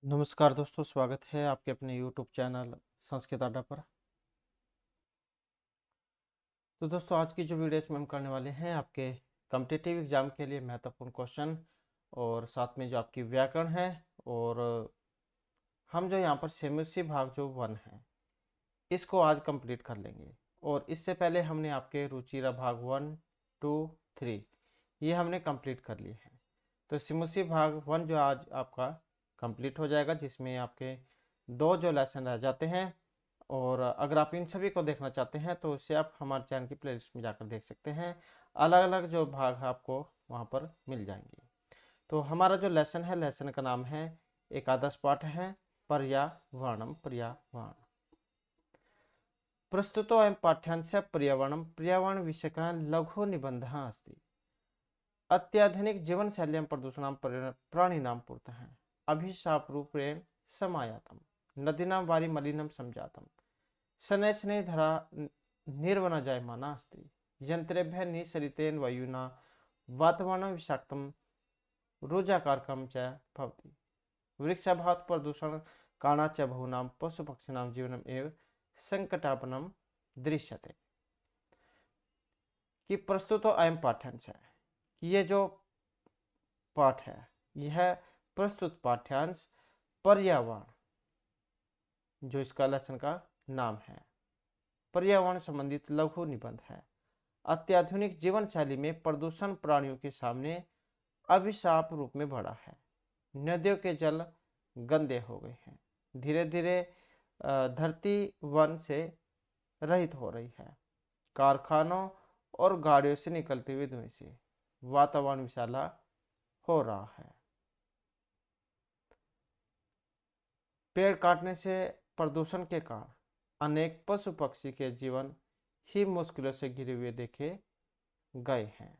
नमस्कार दोस्तों, स्वागत है आपके अपने YouTube चैनल संस्कृत अड्डा पर। तो दोस्तों, आज की जो वीडियो इसमें हम करने वाले हैं आपके कॉम्पिटिटिव एग्जाम के लिए महत्वपूर्ण क्वेश्चन और साथ में जो आपकी व्याकरण है। और हम जो यहाँ पर सेमुसी भाग जो 1 है इसको आज कंप्लीट कर लेंगे। और इससे पहले हमने आपके रुचिरा भाग 1, 2, 3 ये हमने कंप्लीट कर लिए हैं। तो सिमुसी भाग 1 जो आज आपका कंप्लीट हो जाएगा, जिसमें आपके 2 जो लेसन रह जाते हैं। और अगर आप इन सभी को देखना चाहते हैं तो इसे आप हमारे चैनल की प्लेलिस्ट में जाकर देख सकते हैं। अलग अलग जो भाग है आपको वहाँ पर मिल जाएंगे। तो हमारा जो लेसन है, लेसन का नाम है एकादश पाठ है पर्यावरणम पर्यावरण। प्रस्तुतो अयं पाठ्यांशः पर्यावरणं पर्यावरण विषयकः लघु निबन्धः अस्ति। अत्याधुनिक जीवन शैल्यां प्रदूषणां प्राणिनां पुरतः अभिशाप रूपेण समायातम् नदीनां वारि मलिनं संजातम् शनैः शनैः धरा निर्वना जायमाना अस्ति। यंत्रेभ्यः निःसरितेन वायुना वातावरणं विषाक्तं रुजाकारकं च भवति। वृक्षाभावात् प्रदूषण कारणाच्च बहूनां पशुपक्षिणां जीवनम् एव संकटापन्नं दृश्यते। कि प्रस्तुतो अयं पाठ्यांश है कि ये जो पाठ है यह प्रस्तुत पाठ्यांश पर्यावरण जो इसका लेसन का नाम है, पर्यावरण संबंधित लघु निबंध है। अत्याधुनिक जीवन शैली में प्रदूषण प्राणियों के सामने अभिशाप रूप में बढ़ा है। नदियों के जल गंदे हो गए हैं। धीरे धीरे धरती वन से रहित हो रही है। कारखानों और गाड़ियों से निकलते हुए धुएं से वातावरण विषैला हो रहा है। पेड़ काटने से प्रदूषण के कारण अनेक पशु पक्षी के जीवन ही मुश्किलों से घिरे हुए देखे गए हैं।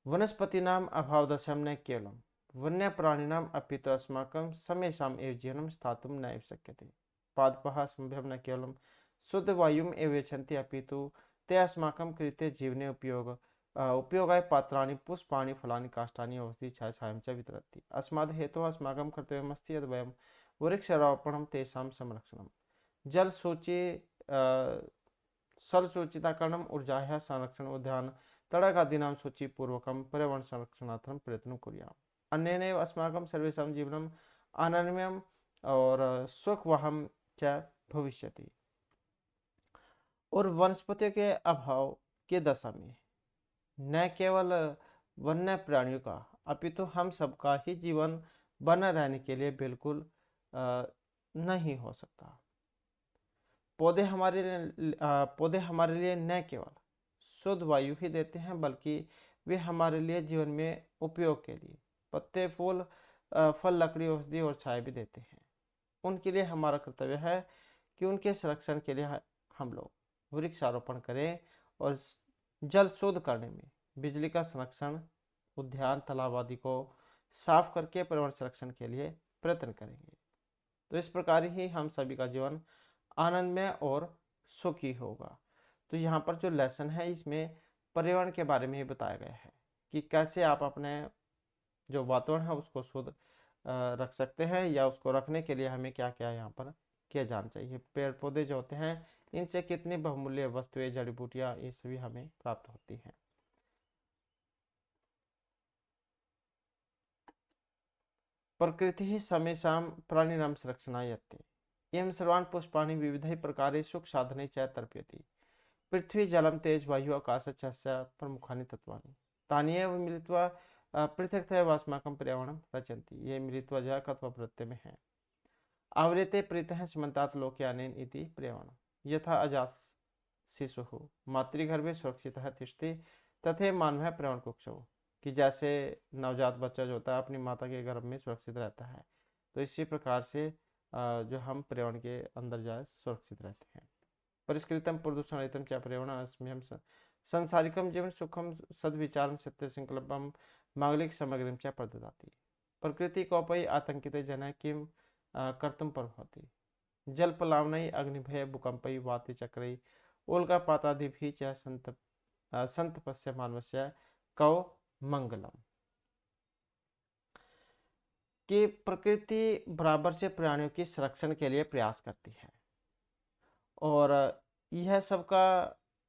वनस्पतीनाम अभावदशम न केवलम वन्य प्राणिनाम अपि तो अस्माकं समेषाम एव जीवनं स्थातुं नैव शक्यते। पादपः संभव न केवलम शुद्ध वायुम एव यच्छन्ति अपि तु ते अस्माकं कृते जीवने उपयोगाय पात्राणि पुष्पाणि फलानि काष्ठानि औषधि छायां च वितरन्ति। अस्माद् हेतोः अस्माकं कर्तव्यमस्ति यद् वयं वृक्षारोपणं तेषां संरक्षणं जलसूचि सरसूचिताकरणम् ऊर्जायाः संरक्षण उद्यान तडागादीनां सूचिपूर्वकं पर्यावरण संरक्षणार्थं प्रयत्नं कुर्याम्। अन्येनैव अस्माकं सर्वेषां जीवनम् आनन्दमयम् और सुखवहं च भविष्यति। और वनस्पतियों के अभाव के दशा में न केवल वन्य प्राणियों का अपितु हम सबका ही जीवन बना रहने के लिए बिल्कुल नहीं हो सकता। पौधे हमारे लिए न केवल शुद्ध वायु ही देते हैं बल्कि वे हमारे लिए जीवन में उपयोग के लिए पत्ते फूल फल लकड़ी औषधि और छाया भी देते हैं। उनके लिए हमारा कर्तव्य है कि उनके संरक्षण के लिए हम लोग वृक्षारोपण करें और जल शुद्ध करने में बिजली का संरक्षण उद्यान तालाब आदि को साफ करके पर्यावरण संरक्षण के लिए प्रयत्न करेंगे। तो इस प्रकार ही हम सभी का जीवन आनंदमय और सुखी होगा। तो यहाँ पर जो लेसन है इसमें पर्यावरण के बारे में ही बताया गया है कि कैसे आप अपने जो वातावरण है उसको शुद्ध रख सकते हैं या उसको रखने के लिए हमें क्या क्या यहाँ पर किया जाना चाहिए। पेड़ पौधे जो होते हैं इनसे कितनी बहुमूल्य वस्तुएं जड़ी बूटियाँ ये सभी हमें प्राप्त होती हैं। प्रकृति समेषां प्राणिनां संरक्षणायत्ते एवं सर्वान् पुष्पाणि विविधैः प्रकारे सुख साधने च तर्पयति। पृथ्वी जलम तेज वायु आकाश च प्रमुखानि तत्वानि तानि एव मिलित्वा पृथक्तया अस्माकं पर्यावरणं रचन्ति। ये मिलित्वा जः कत्वा प्रत्यय में है। आवृते प्रीतः सीमन्तात् लोकयानेन इति पर्यावरणं यथा अजात शिशुः मातृगर्भे सुरक्षितः तिष्ठति तथैव मानवः पर्यावरण कुक्षौ। कि जैसे नवजात बच्चा जो होता है अपनी माता के गर्भ में सुरक्षित रहता है, तो इसी प्रकार से जो हम पर्यावरण के अंदर जाए सुरक्षित रहते हैं। परिष्कृतम प्रदूषण रहितम च पर्यावरण अस्म्यहं संसारिकम जीवन सुखम सद्विचारम सत्य संकल्पम मांगलिक सामग्रीम च प्रददाति। प्रकृति कोपयि आतंकिते जनः किं कर्तुं प्रभवति। जलपलावनै अग्निभय भूकंपै वाति चक्रै उल्कापातादिभिः च संतपस्य मानवस्य कौ मंगलम। कि प्रकृति बराबर से प्राणियों के संरक्षण के लिए प्रयास करती है और यह सबका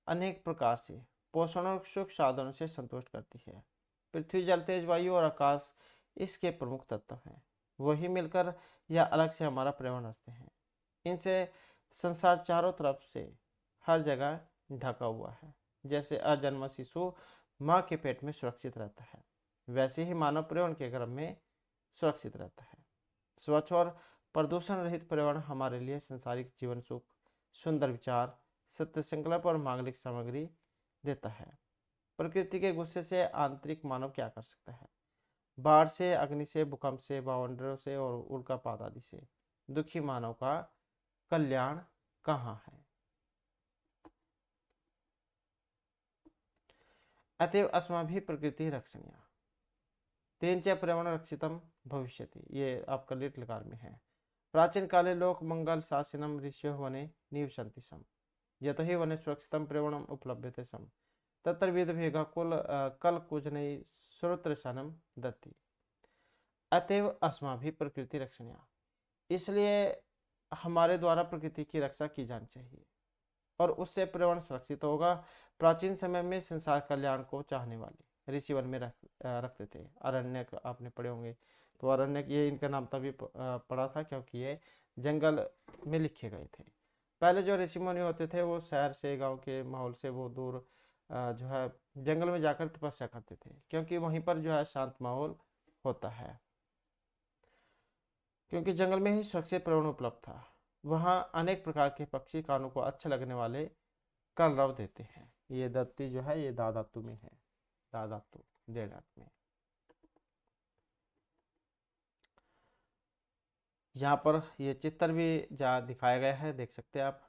अनेक प्रकार से पोषण और सुख साधनों से संतुष्ट करती है। पृथ्वी, जल, तेज, वायु और आकाश इसके प्रमुख तत्व हैं। वही मिलकर या अलग से हमारा पर्यावरण रचते हैं। इनसे संसार चारों तरफ से हर जगह ढका हुआ है। जैसे अजन्मा शिशु माँ के पेट में सुरक्षित रहता है, वैसे ही मानव पर्यावरण के गर्भ में सुरक्षित रहता है। स्वच्छ और प्रदूषण रहित पर्यावरण हमारे लिए संसारिक जीवन सुख, सुंदर विचार, सत्य संकल्प और मांगलिक सामग्री देता है। प्रकृति के गुस्से से आंतरिक मानव क्या कर सकता है? बाढ़ से, अग्नि से, भूकंप से, वावंडरों से और उल्कापात आदि से दुखी मानव का कल्याण कहाँ है? अतएव अस्माभिः प्रकृति रक्षणीया तेन च पर्यावरण रक्षितम भविष्यति। ये आपका लिटिल कार में है। प्राचीन काले लोक मंगल शासनम ऋषियो वने निवसन्ति स्म यतो हि वने सुरक्षितम पर्यावरणम उपलभ्यते स्म तत्र वेद भेगा कल कुजनई श्रोत्रशनम दत्ति। अतएव अस्माभिः प्रकृति रक्षणीया, इसलिए हमारे द्वारा प्रकृति की रक्षा की जानी चाहिए और उससे पर्यावरण सुरक्षित होगा। प्राचीन समय में संसार कल्याण को चाहने वाले ऋषि वन में रखते थे। अरण्यक आपने पढ़े होंगे, तो अरण्यक ये इनका नाम तभी पड़ा था क्योंकि ये जंगल में लिखे गए थे। पहले जो ऋषि मुनि होते थे वो शहर से, गांव के माहौल से वो दूर जो है जंगल में जाकर तपस्या करते थे, क्योंकि वहीं पर जो है शांत माहौल होता है, क्योंकि जंगल में ही सुरक्षित पर्यावरण उपलब्ध था। वहाँ अनेक प्रकार के पक्षी कानों को अच्छे लगने वाले कलरव देते हैं। ये दत्ती जो है ये दाधातु में है, दाधातु डेढ़ में। यहाँ पर ये चित्र भी जहाँ दिखाया गया है, देख सकते हैं आप।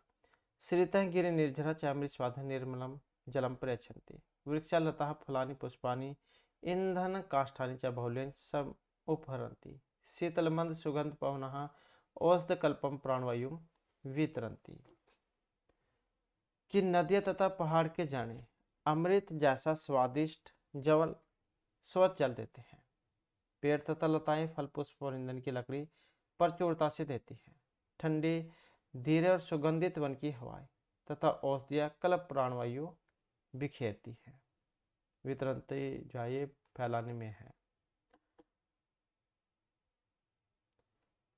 श्रीतः गिरि निर्झरा चामृ स्वाधु निर्मलम जलम प्रयच्छन्ति वृक्षा लता फुलानि पुष्पानि ईंधन काष्ठानि च बहुलेन सब उपहरन्ति शीतल मंद सुगंध पवनः औषध कल्पम प्राणवायु वितरन्ति। कि नदियाँ तथा पहाड़ के जाने अमृत जैसा स्वादिष्ट जल स्वच्छ जल देते हैं। पेड़ तथा लताएं फल पुष्प और ईंधन की लकड़ी प्रचुरता से देती हैं। ठंडी, धीरे और सुगंधित वन की हवाएं तथा औषधियाँ कल्प प्राणवायु बिखेरती हैं। वितरन्ति जो ये फैलाने में है।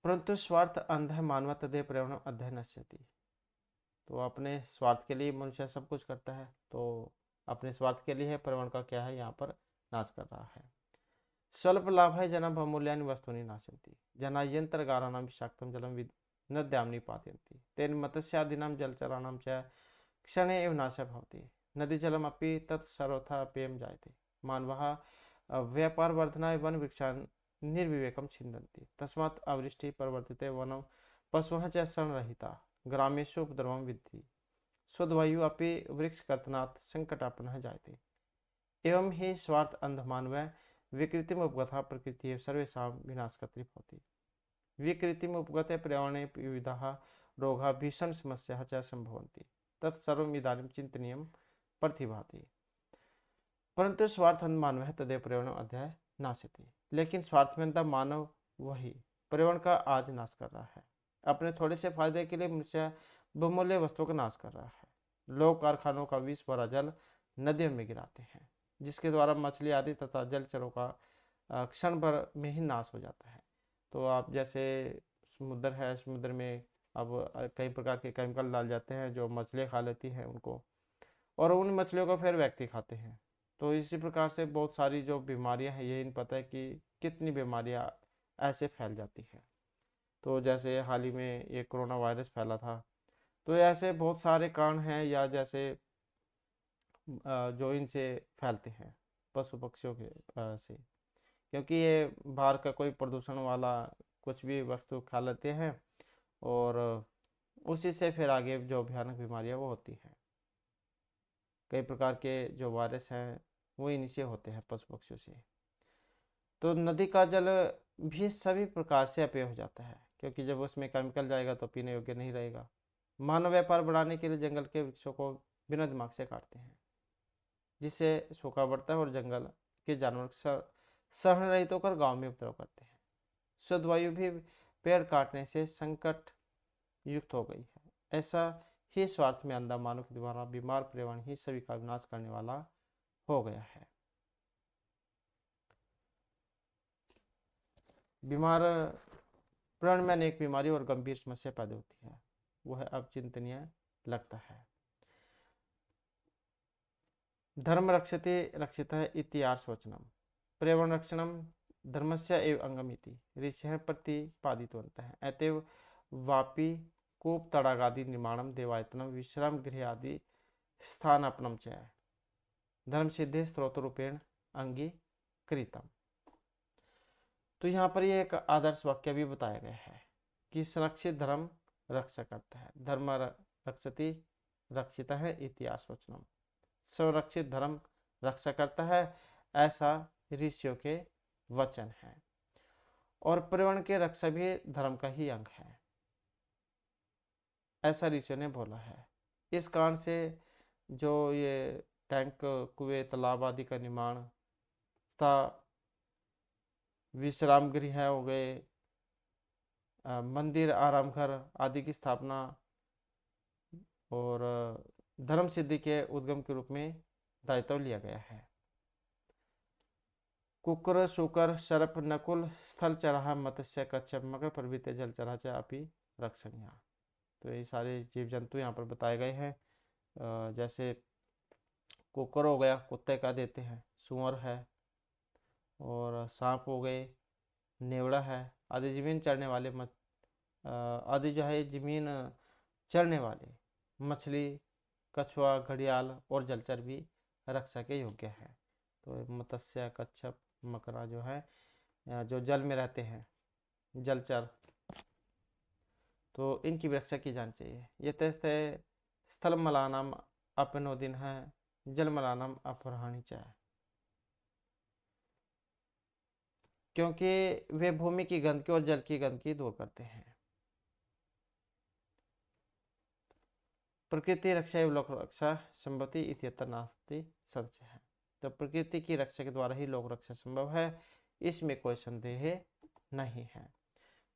परंतु स्वार्थ अंध मानव तदे पर्यावरण अध्ययन नश्यति। तो अपने स्वार्थ के लिए मनुष्य सब कुछ करता है, तो अपने स्वार्थ के लिए है, पर्यावरण का क्या है यहाँ पर नाश कर रहा है। स्वल्प लाभ है जना बहुमूल्यानि वस्तूनि नाशन्ति जना यंत्रगाराणां विषाक्तं जलम नद्यां निपातयन्ति तेन मत्स्यादीनां जलचराणां च क्षणे एव नाशः भवति नदी जलमपि तत् सर्वथा पेयं जायते मानवः व्यापारवर्धनाय वन वृक्षान् निर्विवेकं छिन्दन्ति तस्मात् अवृष्टि परिवर्तिते वनं पशवः च शरणरहिता ग्रामेषु उपद्रवं विद्धि शुद्धवायु अपि वृक्षकर्तनात् संकटापन्नः जायते। एवं ही स्वार्थ अंध मानवः विकृतिम उपगता प्रकृति सर्वेषां विनाशकर्त्री भवति। विकृतिम उपगते पर्यावरणे विविधाः रोगाः भीषण समस्याः च संभवन्ति तत्सर्वम् इदानीं चिन्तनीयं प्रतिभाति। परंतु स्वार्थंध मानवः तदेव पर्यावरण अध्याय नाशयति। लेकिन स्वार्थमंद मानव वही पर्यावरण का आज नाश कर रहा है। अपने थोड़े से फायदे के लिए मनुष्य बहुमूल्य वस्तुओं का नाश कर रहा है। लोग कारखानों का विष भरा जल नदियों में गिराते हैं, जिसके द्वारा मछली आदि तथा जलचरों का क्षण भर में ही नाश हो जाता है। तो आप जैसे समुद्र है, समुद्र में अब कई प्रकार के केमिकल डाल जाते हैं जो मछलियाँ खा लेती हैं उनको, और उन मछलियों को फिर व्यक्ति खाते हैं। तो इसी प्रकार से बहुत सारी जो बीमारियां हैं, ये इन पता है कि कितनी बीमारियां ऐसे फैल जाती हैं। तो जैसे हाल ही में ये कोरोना वायरस फैला था, तो ऐसे बहुत सारे कारण हैं, या जैसे जो इनसे फैलते हैं पशु पक्षियों के से, क्योंकि ये बाहर का कोई प्रदूषण वाला कुछ भी वस्तु खा लेते हैं और उसी से फिर आगे जो भयानक बीमारियां वो होती हैं। कई प्रकार के जो वायरस हैं वो इन्हीं से होते हैं, पशु पक्षियों से। तो नदी का जल भी सभी प्रकार से अपेय हो जाता है, क्योंकि जब उसमें केमिकल जाएगा तो पीने योग्य नहीं रहेगा। मानव व्यापार बढ़ाने के लिए जंगल के वृक्षों को बिना दिमाग से काटते हैं, जिससे सूखा बढ़ता है और जंगल के जानवर शरण रहित होकर गाँव में उपद्रव करते हैं। शुद्ध वायु भी पेड़ काटने से संकट युक्त हो गई है। ऐसा ही स्वार्थ में अंधा मानव के द्वारा बीमार पर्यावरण ही सभी का विनाश करने वाला हो गया है। बीमार पर्यावरण में अनेक बीमारी और गंभीर समस्या पैदा होती है, वह अब चिंतनीय लगता है। धर्म रक्षते रक्षितः इति आर्षवचनम् पर्यावरण रक्षणम धर्मस्य एव अंगम इति ऋषिः प्रतिपादितवन्तः। अतएव वापि कूप तडागादि निर्माणम देवायतनम विश्राम गृह आदि स्थानापनम च धर्म सिद्धे स्त्रोत रूपेण अंगीकृतम। तो यहाँ पर ये एक आदर्श वाक्य भी बताया गया है कि संरक्षित धर्म रक्षा करता है। धर्म रक्षति रक्षिता है इतिहास वचनम, संरक्षित धर्म रक्षा करता है, ऐसा ऋषियों के वचन है। और पर्यावरण की रक्षा भी धर्म का ही अंग है, ऐसा ऋषियों ने बोला है। इस कारण से जो ये टैंक, कुएं, तालाब आदि का निर्माण तथा विश्राम गृह हो गए, मंदिर, आराम घर आदि की स्थापना और धर्म सिद्धि के उद्गम के रूप में दायित्व लिया गया है। कुकर, शुकर, सर्प, नकुल, स्थल चराह, मत्स्य, कच्छप, मगर प्रभृति जल चराचर अपि रक्षणीय। तो ये सारे जीव जंतु यहाँ पर बताए गए हैं। जैसे कुकर हो गया, कुत्ते का देते हैं, सुअर है, और सांप हो गए, नेवड़ा है आदि जमीन चढ़ने वाले आदि जो है जमीन चढ़ने वाले मछली, कछुआ, घड़ियाल और जलचर भी रक्षा के योग्य है। तो मत्स्य, कच्छप, मकरा जो है जो जल में रहते हैं, जलचर, तो इनकी रक्षा की जानी चाहिए। ये तस्ते स्थल मलानाम अपनोदिन है, जल मलानाम अपरहानी चाहे, क्योंकि वे भूमि की गंदगी और जल की गंदगी दूर करते हैं। प्रकृति रक्षा एवं लोक रक्षा संभवती इत्यत्र नास्ति संशय है। तो प्रकृति की रक्षा के द्वारा ही लोक रक्षा संभव है, इसमें कोई संदेह नहीं है।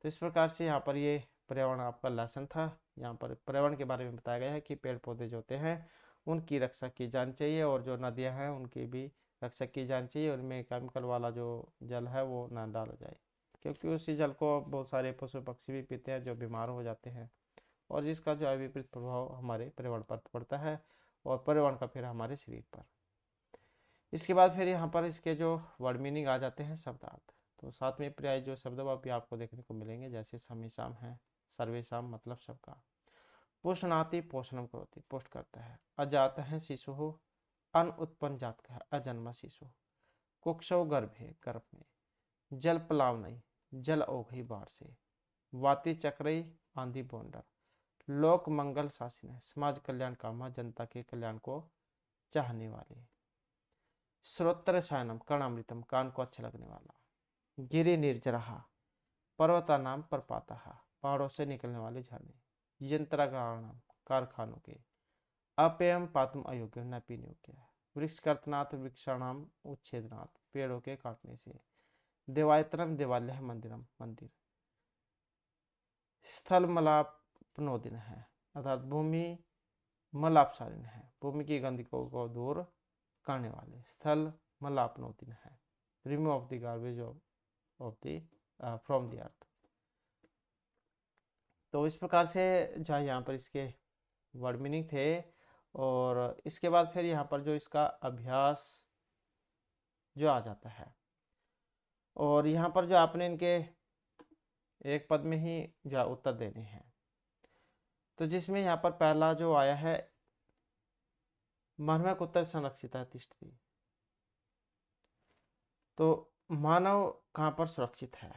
तो इस प्रकार से यहाँ पर ये पर्यावरण आपका लेसन था। यहाँ पर पर्यावरण के बारे में बताया गया है कि पेड़ पौधे जो होते हैं उनकी रक्षा की जानी चाहिए, और जो नदियाँ हैं उनकी भी रक्षा की जानी चाहिए। उनमें केमिकल वाला जो जल है वो ना डाला जाए, क्योंकि उसी जल को बहुत सारे पशु पक्षी भी पीते हैं जो बीमार हो जाते हैं, और जिसका जो है विपरीत प्रभाव हमारे पर्यावरण पर पड़ता है और पर्यावरण का फिर हमारे शरीर पर। इसके बाद फिर यहाँ पर इसके जो वर्ड मीनिंग आ जाते हैं, शब्दार्थ। तो साथ में पर्याय जो शब्द भी आपको देखने को मिलेंगे, जैसे समीसाम है, सर्वेशाम मतलब सबका। पोषणाति पोषणम करोति पोस्ट करता है। अजात है शिशु अन उत्पन्न जात का है, अजन्मा शिशु। कुक्षौ गर्भे गर्भ में, जल प्लावनई जल ओघई बाढ़ से, वाति चक्रई आंधी बोंडर, लोक मंगल शासन है, समाज कल्याण कामा जनता के कल्याण को चाहने वाले। श्रोत्र शयनम कर्णामृतम कान को अच्छा लगने वाला। गिरि निर्जरहा पर्वता नाम परपाता, पहाड़ों से निकलने वाले झरने। यंत्रागारणम कारखानों के। अपेयम पातुम अयोग्य न पीने योग्य। वृक्ष कर्तनाथ वृक्षाणाम उच्छेदनाथ पेड़ों के काटने से। देवायतनम देवालय मंदिरम मंदिर। स्थल मलापनोदिन है, अर्थात भूमि मलापसारिण है, भूमि की गंदगी को दूर करने वाले। स्थल मलापनोदिन है, remove of the garbage of the from the earth. तो इस प्रकार से जो यहाँ पर इसके वर्ड मीनिंग थे, और इसके बाद फिर यहाँ पर जो इसका अभ्यास जो आ जाता है, और यहाँ पर जो आपने इनके एक पद में ही जो उत्तर देने हैं। तो जिसमें यहाँ पर पहला जो आया है, मानव उत्तर संरक्षित तिष्ठति। तो मानव कहाँ पर सुरक्षित है?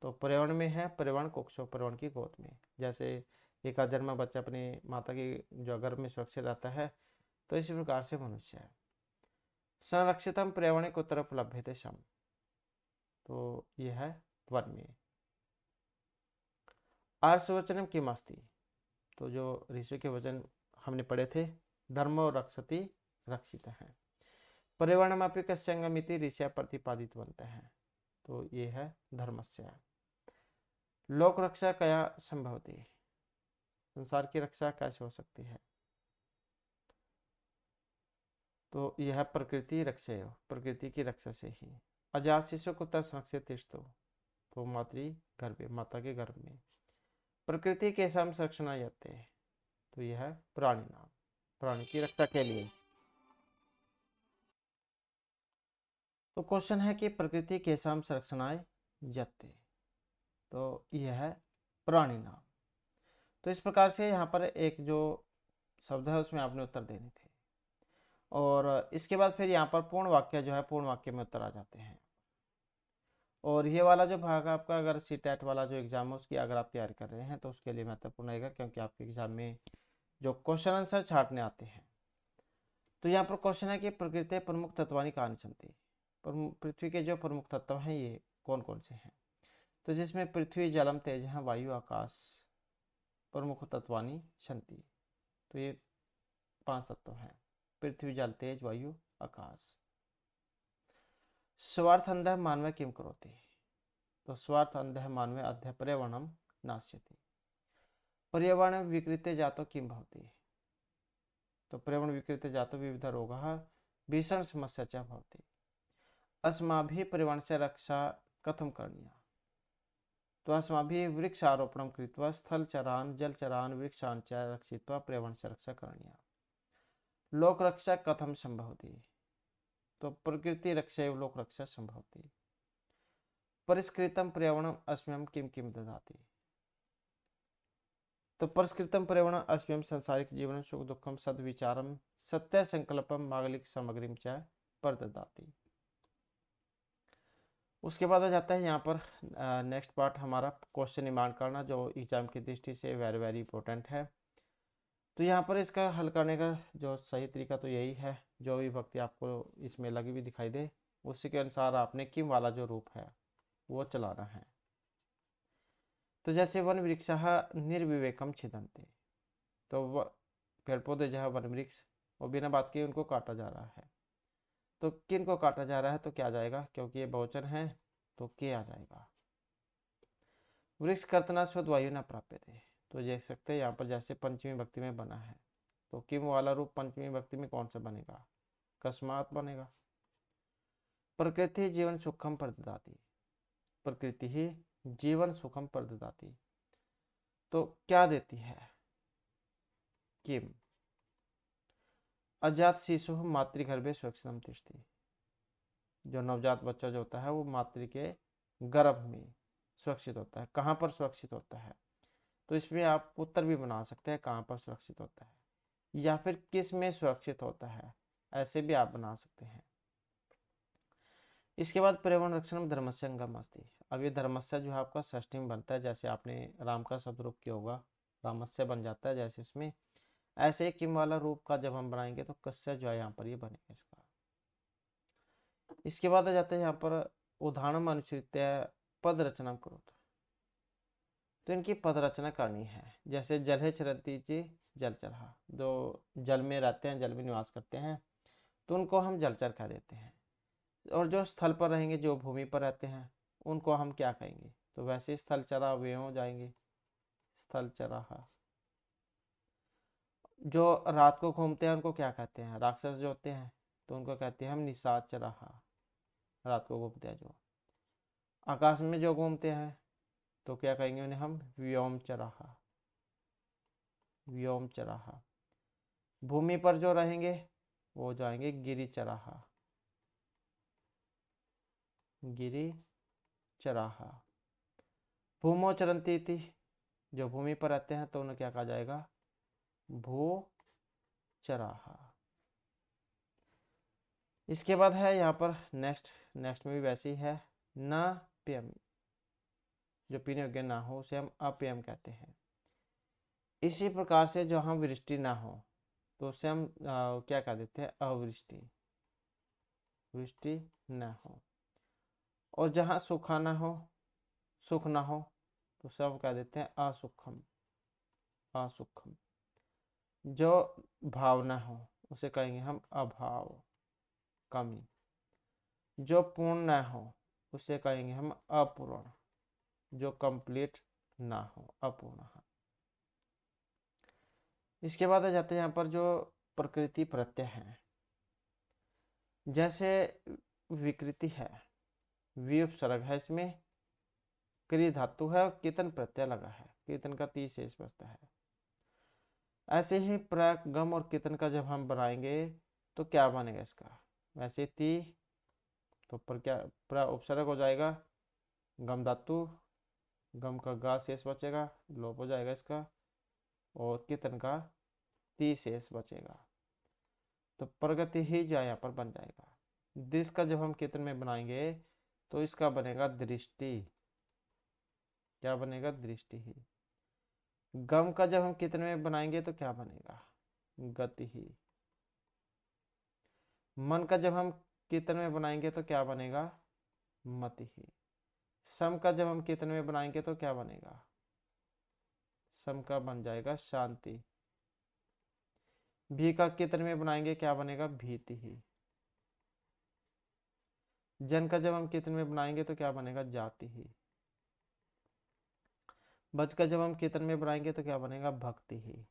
तो पर्यावरण में है, पर्यावरण कुक्षो पर्यावरण की गोद में। जैसे एक अजन्मा बच्चा अपनी माता की जो गर्भ में सुरक्षित रहता है, तो इसी प्रकार से मनुष्य है। संरक्षितम पर्यावरण को तरफ लभ्यते शम, तो यह है वन में। आर्षवचनम किम अस्ति, तो जो ऋषि के वचन हमने पढ़े थे, धर्मो रक्षति रक्षित है। पर्यावरण अपि कस्यंगमिति ऋषि प्रतिपादित बनते हैं। तो ये है धर्मस्य। लोक रक्षा कया संभवती, संसार की रक्षा कैसे हो सकती है? तो यह प्रकृति रक्षा, प्रकृति की रक्षा से ही। अजात शिशु कुतः संरक्षित, तो मातृ गर्भ, माता के गर्भ में। प्रकृति के सम संरक्षण जाते हैं, तो यह है प्राणी नाम, प्राणी की रक्षा के लिए। तो क्वेश्चन है कि प्रकृति के सम संरक्षणाय यत्ते, तो यह है प्राणी नाम। तो इस प्रकार से यहाँ पर एक जो शब्द है उसमें आपने उत्तर देने थे, और इसके बाद फिर यहाँ पर पूर्ण वाक्य जो है पूर्ण वाक्य में उत्तर आ जाते हैं। और ये वाला जो भाग आपका, अगर सीटेट वाला जो एग्जाम है उसकी अगर आप तैयारी कर रहे हैं तो उसके लिए महत्वपूर्ण रहेगा, क्योंकि आपके एग्जाम में जो क्वेश्चन आंसर छाटने आते हैं। तो यहाँ पर क्वेश्चन है कि प्रकृति प्रमुख तत्वानी कहानी चलती, पृथ्वी के जो प्रमुख तत्व हैं ये कौन कौन से हैं? तो जिसमें पृथ्वी जलम तेज है वायु आकाश प्रमुख तत्वानी संति, तो ये 5 तत्व हैं, पृथ्वी जल तेज वायु आकाश। स्वार्थ अंधः मानव किम करोति, तो स्वार्थ अंधः मानव अध्य पर्यावरणम नास्यति। पर्यावरण विकृते जातो किम भवति, तो पर्यावरण विकृते जातो विविध रोगाः भीषण समस्या च भवति। अस्माभिः पर्यावरणस्य रक्षा कथं करणीया, तो अस्माभिः वृक्षारोपणं कृत्वा स्थलचरान् जलचरान् वृक्षान् च रक्षित्वा पर्यावरणस्य रक्षा करणीया। लोक रक्षा कथं संभवति, तो प्रकृति रक्षा एवं लोक रक्षा संभवति। परिष्कृतं पर्यावरणम् अस्म्यं किं किं ददाति, तो परिष्कृतं पर्यावरणम् अस्म्यं सांसारिक जीवनं सुख दुःखं सद्विचारं सत्य संकल्पं मांगलिक सामग्रीं च प्रददाति। उसके बाद आ जाता है यहाँ पर नेक्स्ट पार्ट हमारा क्वेश्चन निर्माण करना, जो एग्जाम की दृष्टि से वेरी वेरी इंपॉर्टेंट है। तो यहाँ पर इसका हल करने का जो सही तरीका तो यही है, जो भी भक्ति आपको इसमें लगी हुई दिखाई दे उसी के अनुसार आपने किम वाला जो रूप है वो चलाना है। तो जैसे वन वृक्ष निर्विवेकम छिदन्ते, तो पेड़ पौधे जो है वन वृक्ष वो बिना बात के उनको काटा जा रहा है। तो किन को काटा जा रहा है, तो क्या जाएगा, क्योंकि ये बहुवचन है तो के आ जाएगा। वृक्ष कर्तना शुद्ध वायु न प्राप्य थे, तो देख सकते हैं यहाँ पर जैसे पंचमी भक्ति में बना है, तो किम वाला रूप पंचमी भक्ति में कौन सा बनेगा, कस्मात बनेगा। प्रकृति जीवन सुखम प्रददाति, प्रकृति ही जीवन सुखम प्रददाति, तो क्या देती है, किम। अजात शिशु मातृगर्भे सुरक्षितम तिष्ठति, जो नवजात बच्चा जो होता है वो मातृ के गर्भ में सुरक्षित होता है। कहाँ पर सुरक्षित होता है, तो इसमें आप उत्तर भी बना सकते हैं, कहाँ पर सुरक्षित होता है या फिर किस में सुरक्षित होता है, ऐसे भी आप बना सकते हैं। इसके बाद पर्यावरण रक्षण में धर्मस्य अंगम अस्ति, अब ये धर्मस्य जो है आपका षष्ठी में बनता है, जैसे आपने राम का शब्द रूप किया होगा रामस्य बन जाता है जैसे उसमें, ऐसे किम वाला रूप का जब हम बनाएंगे तो कस्य जो है यहाँ पर ये बनेगा इसका। इसके बाद आ जाता है यहाँ पर उदाहरण अनुसृत पद रचना करो, तो इनकी पद रचना करनी है। जैसे जलहे चरती जी जलचरहा, जो जल में रहते हैं जल में निवास करते हैं तो उनको हम जलचर कह देते हैं, और जो स्थल पर रहेंगे जो भूमि पर रहते हैं उनको हम क्या कहेंगे, तो वैसे स्थल चरा वे हो जाएंगे स्थल चराहा। जो रात को घूमते हैं उनको क्या कहते हैं, राक्षस जो होते हैं तो उनको कहते हैं हम निशाचराहा, रात को घूमते हैं जो। आकाश में जो घूमते हैं तो क्या कहेंगे उन्हें हम व्योम चराहा, व्योम चराहा। भूमि पर जो रहेंगे वो जाएंगे गिरी चराहा, गिरी चराहा। भूमो चरंती थी, जो भूमि पर रहते हैं तो उन्हें क्या कहा जाएगा, भू चराहा। इसके बाद है यहाँ पर नेक्स्ट में भी वैसे ही है, न पेयम, जो पीने योग्य ना हो उसे हम अपेयम कहते हैं। इसी प्रकार से जो हम वृष्टि ना हो तो उसे हम क्या कह देते हैं, अवृष्टि, वृष्टि न हो। और जहाँ सुखा ना हो, सुख ना हो तो उसे हम कह देते हैं असुखम, असुखम। जो भाव ना हो उसे कहेंगे हम अभाव, कमी। जो पूर्ण न हो उसे कहेंगे हम अपूर्ण, जो कंप्लीट ना हो, अपूर्ण। इसके बाद आ जाते हैं यहाँ पर जो प्रकृति प्रत्यय हैं, जैसे विकृति है, वी उपसर्ग है, इसमें क्रिय धातु है और कितन प्रत्यय लगा है, कितन का ती शेष बचता है। ऐसे ही प्र, गम और कितन का जब हम बनाएंगे तो क्या बनेगा इसका, वैसे ती तो पर क्या प्र उपसर्ग हो जाएगा, गम धातु, गम का गा शेष बचेगा, लोप हो जाएगा इसका, और कितन का ती शेष बचेगा। तो प्रगति ही जो यहाँ पर बन जाएगा। दिस का जब हम कितन में बनाएंगे तो इसका बनेगा दृष्टि, क्या बनेगा, दृष्टि ही। गम का जब हम कितने में बनाएंगे तो क्या बनेगा, गति ही। मन का जब हम कितने में बनाएंगे तो क्या बनेगा, मति ही। सम का जब हम कितने में बनाएंगे तो क्या बनेगा, सम का बन जाएगा शांति। भी का कितने में बनाएंगे क्या बनेगा, भीति ही। जन का जब हम कितने में बनाएंगे तो क्या बनेगा, जाति ही। बच का जब हम कितने में बनाएंगे तो क्या बनेगा, भक्ति ही।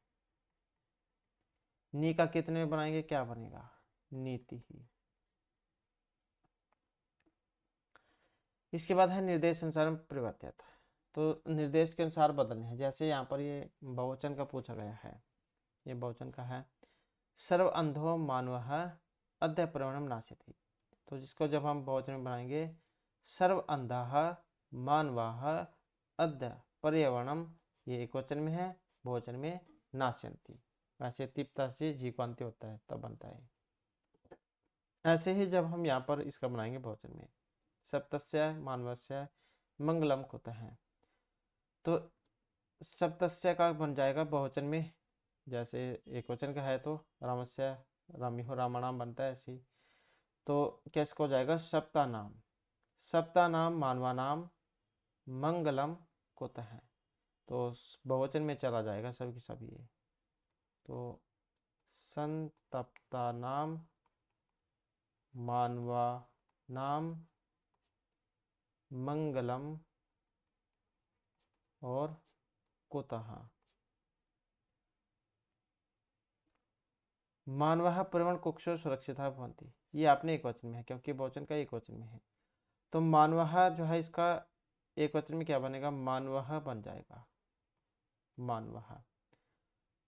नी का कितने में बनाएंगे क्या बनेगा, नीति ही। इसके बाद है निर्देश अनुसार परिवर्तित, तो निर्देश के अनुसार बदलने हैं। जैसे यहाँ पर ये बहुवचन का पूछा गया है, ये बहुवचन का है, सर्व अंधो मानवः अद्य प्रवणम नास्यति। तो जिसको जब हम बहुवचन में बनाएंगे, सर्व अंधः मानवः अद्य पर्यावरणम, ये एक वचन में है, बहुवचन में नास्यन्ति। वैसे तिप्ता से जी को अंत्य होता है तब बनता है। ऐसे ही जब हम यहाँ पर इसका बनाएंगे बहुवचन में, सप्तस्य मानवस्य मंगलम कुतः, तो सप्तस्य का बन जाएगा बहुवचन में, जैसे एक वचन का है तो रामस्य रामी हो रामाणाम बनता है ऐसे। तो कैसे हो जाएगा, सप्ता नाम, सप्ता नाम मानवा नाम मंगलम कुतः, तो बहुवचन में चला जाएगा सभी सभी ये। तो संतप्ता नाम मानवा नाम मंगलम और कुतः। मानवः परिवर्ण कुक्षो सुरक्षिता भवन्ति, ये आपने एक वचन में है क्योंकि बहुवचन का एक वचन में है। तो मानवः जो है इसका एक वचन में क्या बनेगा, मानवः बन जाएगा, मानवः।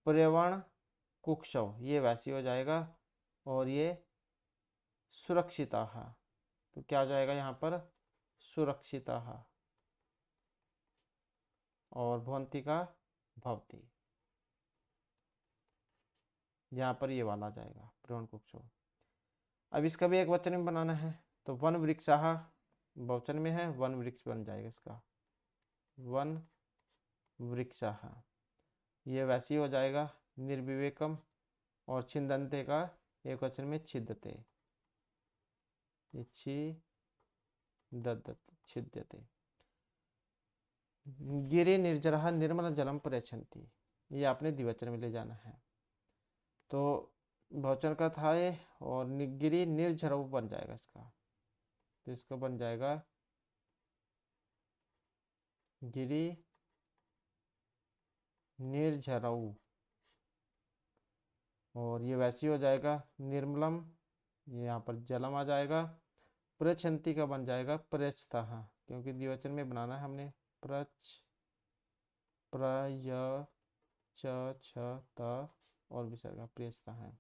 पर्यावरण कुक्षौ ये वैसी हो जाएगा, और ये सुरक्षिता, तो क्या हो जाएगा यहाँ पर, सुरक्षिता, और भवन्ति का भवती, यहाँ पर ये वाला आ जाएगा पर्यावरण कुक्षौ। अब इसका भी एक वचन में बनाना है, तो वन वृक्षाः बहुवचन में है, वन वृक्ष बन जाएगा इसका, वन वृक्षाः। ये वैसी हो जाएगा निर्विवेकम, और छिन्दन्ते का एक वचन में छिद्यते, ये छिद्यते। गिरि निर्जरः निर्मल जलम प्रयच्छन्ति, ये आपने द्विवचन में ले जाना है। तो बहुवचन का था ये, और गिरि निर्झरौ बन जाएगा इसका, तो इसका बन जाएगा गिरि निर्झरौ, और ये वैसी हो जाएगा निर्मलम, ये यहाँ पर जलम आ जाएगा। प्रयच्छन्ति का बन जाएगा प्रयच्छतः, क्योंकि द्विवचन में बनाना है हमने, प्रच प्रय च छ त और विसर्ग प्रयच्छतः है,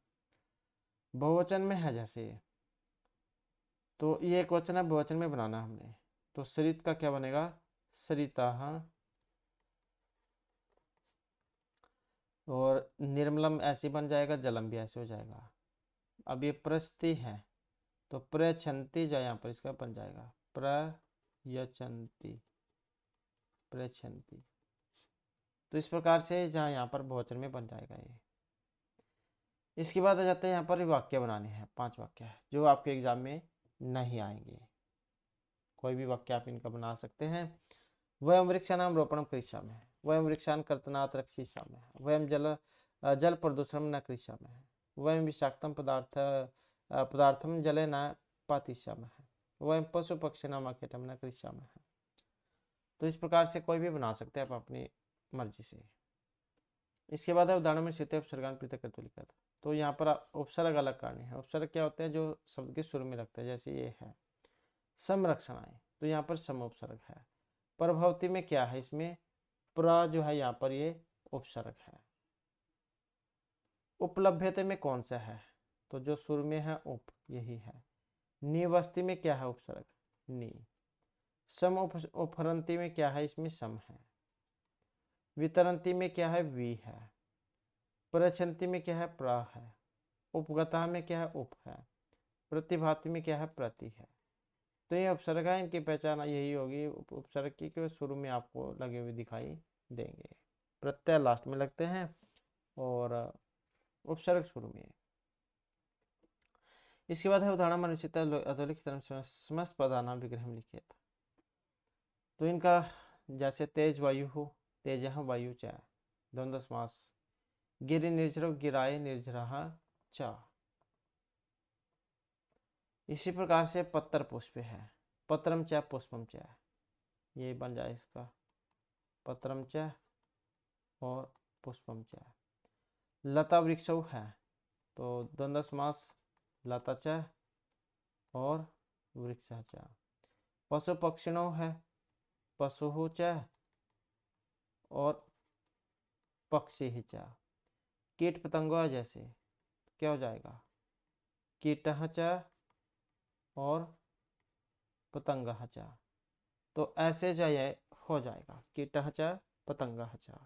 बहुवचन में है जैसे। तो ये एक वचन है, बहुवचन में बनाना हमने, तो सरित का क्या बनेगा, सरिताः, और निर्मलम ऐसे बन जाएगा, जलम भी ऐसे हो जाएगा। अब ये प्रस्ति है, तो प्रयच्छन्ति जो यहाँ पर इसका बन जाएगा प्रयच्छन्ति, प्रयच्छन्ति। तो इस प्रकार से जहाँ यहाँ पर बहुवचन में बन जाएगा ये। इसके बाद आ जाते हैं यहाँ पर वाक्य बनाने हैं, 5 वाक्य है जो आपके एग्जाम में नहीं आएंगे, कोई भी वाक्य आप इनका बना सकते हैं। वयम वृक्षाणां रोपणं करिष्यामः, वयम वृक्षान् कर्तनात् रक्षिष्यामः, वयम जल प्रदूषणं न करिष्यामः, वयम विषाक्तं पदार्थं जले न पातिष्यामः। वह पशु पक्षी नाम अखेटम न कृष्या में है। तो इस प्रकार से कोई भी बना सकते हैं आप अपनी मर्जी से। इसके बाद है उदाहरण में शीत उपसर्गान पृथक करके लिखा था। तो यहाँ पर उपसर्ग अलग करने हैं। उपसर्ग क्या होते हैं, जो शब्द के शुरू में लगते हैं, जैसे ये है समरक्षणाएं, तो यहाँ पर सम उपसर्ग है। प्रभवती में क्या है, इसमें प्र जो है यहाँ पर ये उपसर्ग है। उपलभ्यते में कौन सा है, तो जो शुरू में है उप, यही है। निवस्ति में क्या है उपसर्ग, नी। सम उपहरंती में क्या है, इसमें सम है। वितरंती में क्या है, वी है। प्रचंती में क्या है, प्र है। उपगता में क्या है, उप है। प्रतिभाति में क्या है, प्रति है। तो ये उपसर्ग है, इनकी पहचान यही होगी उपसर्ग की कि शुरू में आपको लगे हुए दिखाई देंगे, प्रत्यय लास्ट में लगते हैं और उपसर्ग शुरू में। इसके बाद है उदाहरण अनुचित अधोलिखित समस्त पदानाम विग्रह में लिखिए था। तो इनका जैसे तेज वायु हो, तेज वायु च, द्वंद्व समास। गिरि निर्जर गिराए निर्जरा च। इसी प्रकार से पत्र पुष्प है, पत्रम च पुष्पम च, ये बन जाए इसका पत्रम च और पुष्पम च। लता वृक्ष है, तो द्वंद्व समास लता च और वृक्ष च। पशु पक्षिणों है, पशु च और पक्षी ही च। कीट पतंगा जैसे क्या हो जाएगा, कीट च और पतंग च। तो ऐसे जो ये हो जाएगा कीट च पतंग च।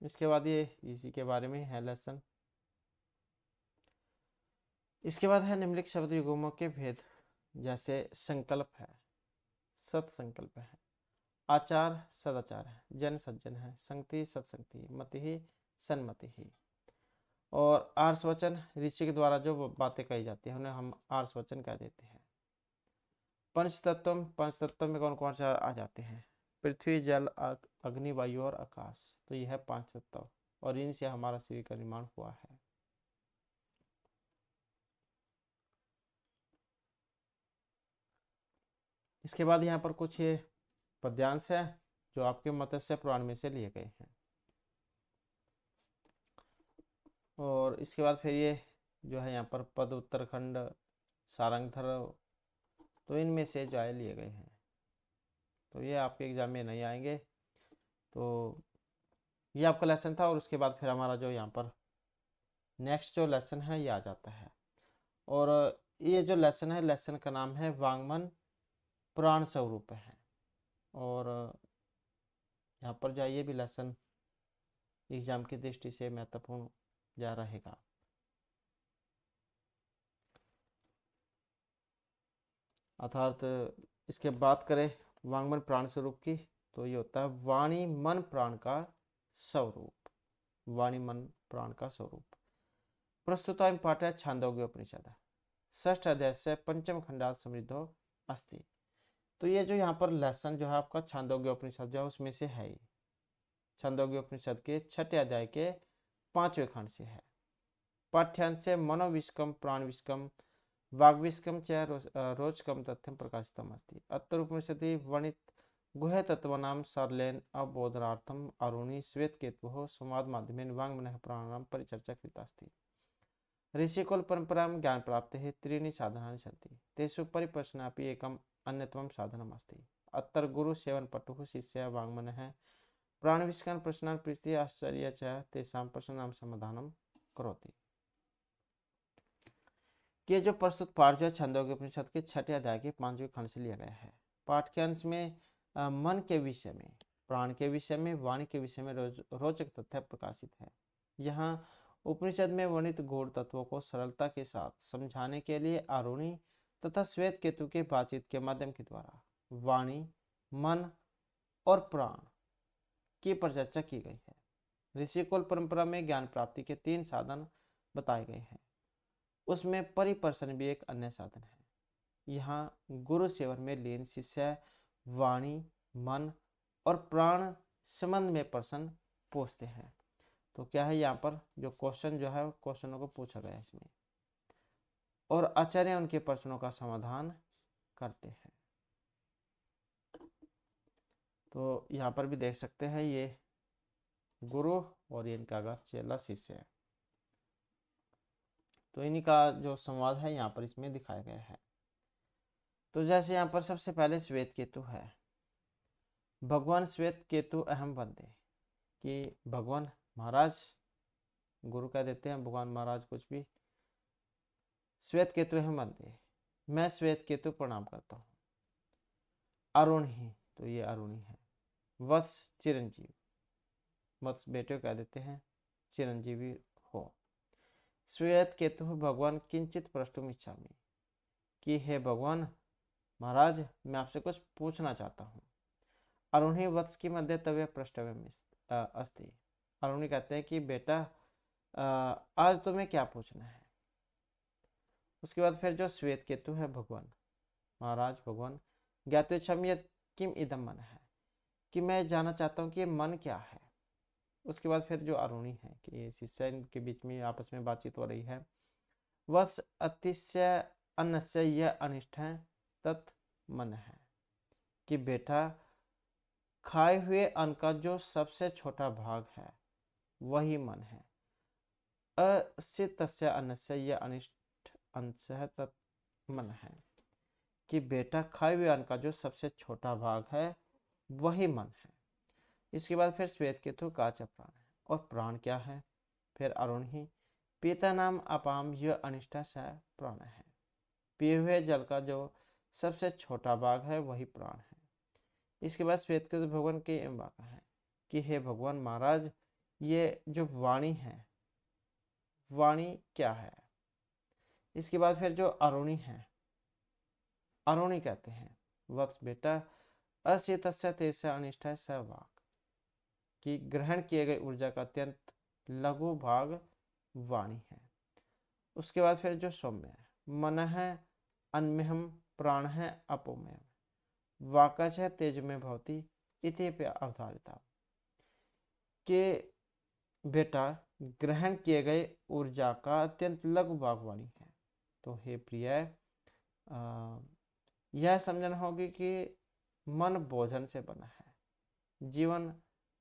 इसके बाद ये इसी के बारे में है लेसन। इसके बाद है निम्नलिखित शब्द युग्मों के भेद, जैसे संकल्प है, सत्संकल्प है। आचार सदाचार है। जन सज्जन है। संगति सत्संगति। मति ही सन्मति ही। और आर्ष वचन ऋषि के द्वारा जो बातें कही जाती है उन्हें हम आर्ष वचन कह देते हैं। पंचतत्व, पंचतत्व में कौन कौन से आ जाते हैं, पृथ्वी जल अग्नि वायु और आकाश। तो यह है पांच तत्व और इनसे हमारा शरीर का निर्माण हुआ है। इसके बाद यहाँ पर कुछ ये पद्यांश है जो आपके मत्स्य पुराण में से लिए गए हैं। और इसके बाद फिर ये जो है यहाँ पर पद उत्तरखंड सारंगधर, तो इनमें से जो है लिए गए हैं। तो ये आपके एग्जाम में नहीं आएंगे। तो ये आपका लेसन था और उसके बाद फिर हमारा जो यहाँ पर नेक्स्ट जो लेसन है ये आ जाता है। और ये जो लेसन है, लेसन का नाम है वांगमन पुराण स्वरूप है। और यहाँ पर जो ये भी लेसन एग्जाम की दृष्टि से महत्वपूर्ण जा रहेगा। अर्थात इसके बात करें वांगमन प्राण स्वरूप की, तो ये होता है वाणी मन प्राण का स्वरूप। वाणी मन प्राण का स्वरूप। प्रस्तुता पाठ है छांदोग्य उपनिषद, षष्ठ अध्याय से पंचम खंडात समृद्धो अस्ति। तो ये जो यहाँ पर लेसन जो है आपका छांदोग्य उपनिषद जो है उसमें से है ही। छांदोग्य उपनिषद के छठे अध्याय के 5वें खंड से है। पाठ्यांश से मनोविष्कम प्राणविष्कम वाग्विष्कम च रोचकम तथ्यम प्रकाशितम अस्ति। अत्र उपनिषदि वर्णित गुह्य तत्वानां सारलेन अवबोधनार्थम अरुणि श्वेत केतुः संवाद माध्यमेन वाङ्मनः प्राणानां परिचर्चा कृता अस्ति। ऋषिकुल परंपरां ज्ञान प्राप्ति है त्रीणि साधनानि सन्ति, तेषु परिप्रश्नापि एकम् अन्यतमं साधनम् अस्ति। अत्र गुरु सेवन पटुः शिष्यः वाङ्मनः प्राणविष्कान् प्रश्नान् पृच्छति आश्चर्य च तेषां प्रश्नानां समाधानं करोति। ये जो प्रस्तुत पाठ जो छंदोग्य उपनिषद के छठे अध्याय के 5वें खंड से लिया गया है। पाठ के अंश में मन के विषय में, प्राण के विषय में, वाणी के विषय में रोचक तथ्य प्रकाशित है। यहाँ उपनिषद में वर्णित गूढ़ तत्वों को सरलता के साथ समझाने के लिए आरुणि तथा श्वेत केतु के बातचीत के माध्यम के द्वारा वाणी, मन और प्राण की परिचर्चा की गई है। ऋषिकुल परंपरा में ज्ञान प्राप्ति के 3 साधन बताए गए हैं, उसमें परिपर्शन भी एक अन्य साधन है। यहाँ गुरु सेवन में लीन शिष्य वाणी, मन और प्राण संबंध में प्रश्न पूछते हैं। तो क्या है यहाँ पर जो क्वेश्चन जो है क्वेश्चनों को पूछा गया है इसमें। और आचार्य उनके प्रश्नों का समाधान करते हैं। तो यहाँ पर भी देख सकते हैं ये गुरु और ये इनका चेला शिष्य है। तो इन्हीं का जो संवाद है यहाँ पर इसमें दिखाया गया है। तो जैसे यहाँ पर सबसे पहले श्वेत केतु है। भगवान श्वेत केतु अहम बंदे, कि भगवान महाराज, गुरु कह देते हैं भगवान महाराज कुछ भी, श्वेत केतु अहम बंदे, मैं श्वेत केतु प्रणाम करता हूँ। अरुणी, तो ये अरुणी है। वत्स चिरंजीव, वत्स बेटे कह देते हैं, चिरंजीवी हो। श्वेत केतु भगवान किंचित प्रष्टुम इच्छामि, कि हे भगवान महाराज मैं आपसे कुछ पूछना चाहता हूँ। अरुणी वत्स की मध्य तव्य पृष्ठव्य अस्ति। अरुणी कहते हैं कि बेटा आज तुम्हें क्या पूछना है। उसके बाद फिर जो श्वेत केतु है भगवान महाराज, भगवान ज्ञातुच्छामि यत् किम इदम मन है, कि मैं जानना चाहता हूँ कि ये मन क्या है। उसके बाद फिर जो अरुणी है कि शिष्य के बीच में आपस में बातचीत हो रही है। वत्स अतिशय अन्नस्य यह अनिष्ट है तत् मन है, कि बेटा खाए हुए अन्न का जो सबसे छोटा भाग है वही मन है। अस्य तस्य अन्नस्य यह अनिष्ट अंश है तत् मन है, कि बेटा खाए हुए अन्न का जो सबसे छोटा भाग है वही मन है। इसके बाद फिर श्वेत केतु काचा प्राण है। और प्राण क्या है? फिर अरुण ही पीता नाम अपाम यह अनिष्ठा स प्राण है, पिए हुए जल का जो सबसे छोटा भाग है वही प्राण है। इसके बाद श्वेत केतु भगवान के एवं वाका है कि हे भगवान महाराज ये जो वाणी है, वाणी क्या है। इसके बाद फिर जो अरुणी है, अरुणी कहते हैं वत्स बेटा अस्य तस्य तेस्य अनिष्ठा स वाक, कि ग्रहण किए गए ऊर्जा का अत्यंत लघु भाग वाणी है। उसके बाद फिर जो सौम्य है, मन है अन्मेहम प्राण है अपोमय, वाकच है तेज में भवती इति पे अवधारिता, के बेटा ग्रहण किए गए ऊर्जा का अत्यंत लघु भाग वाणी है। तो हे प्रिय यह समझना होगी कि मन भोजन से बना है, जीवन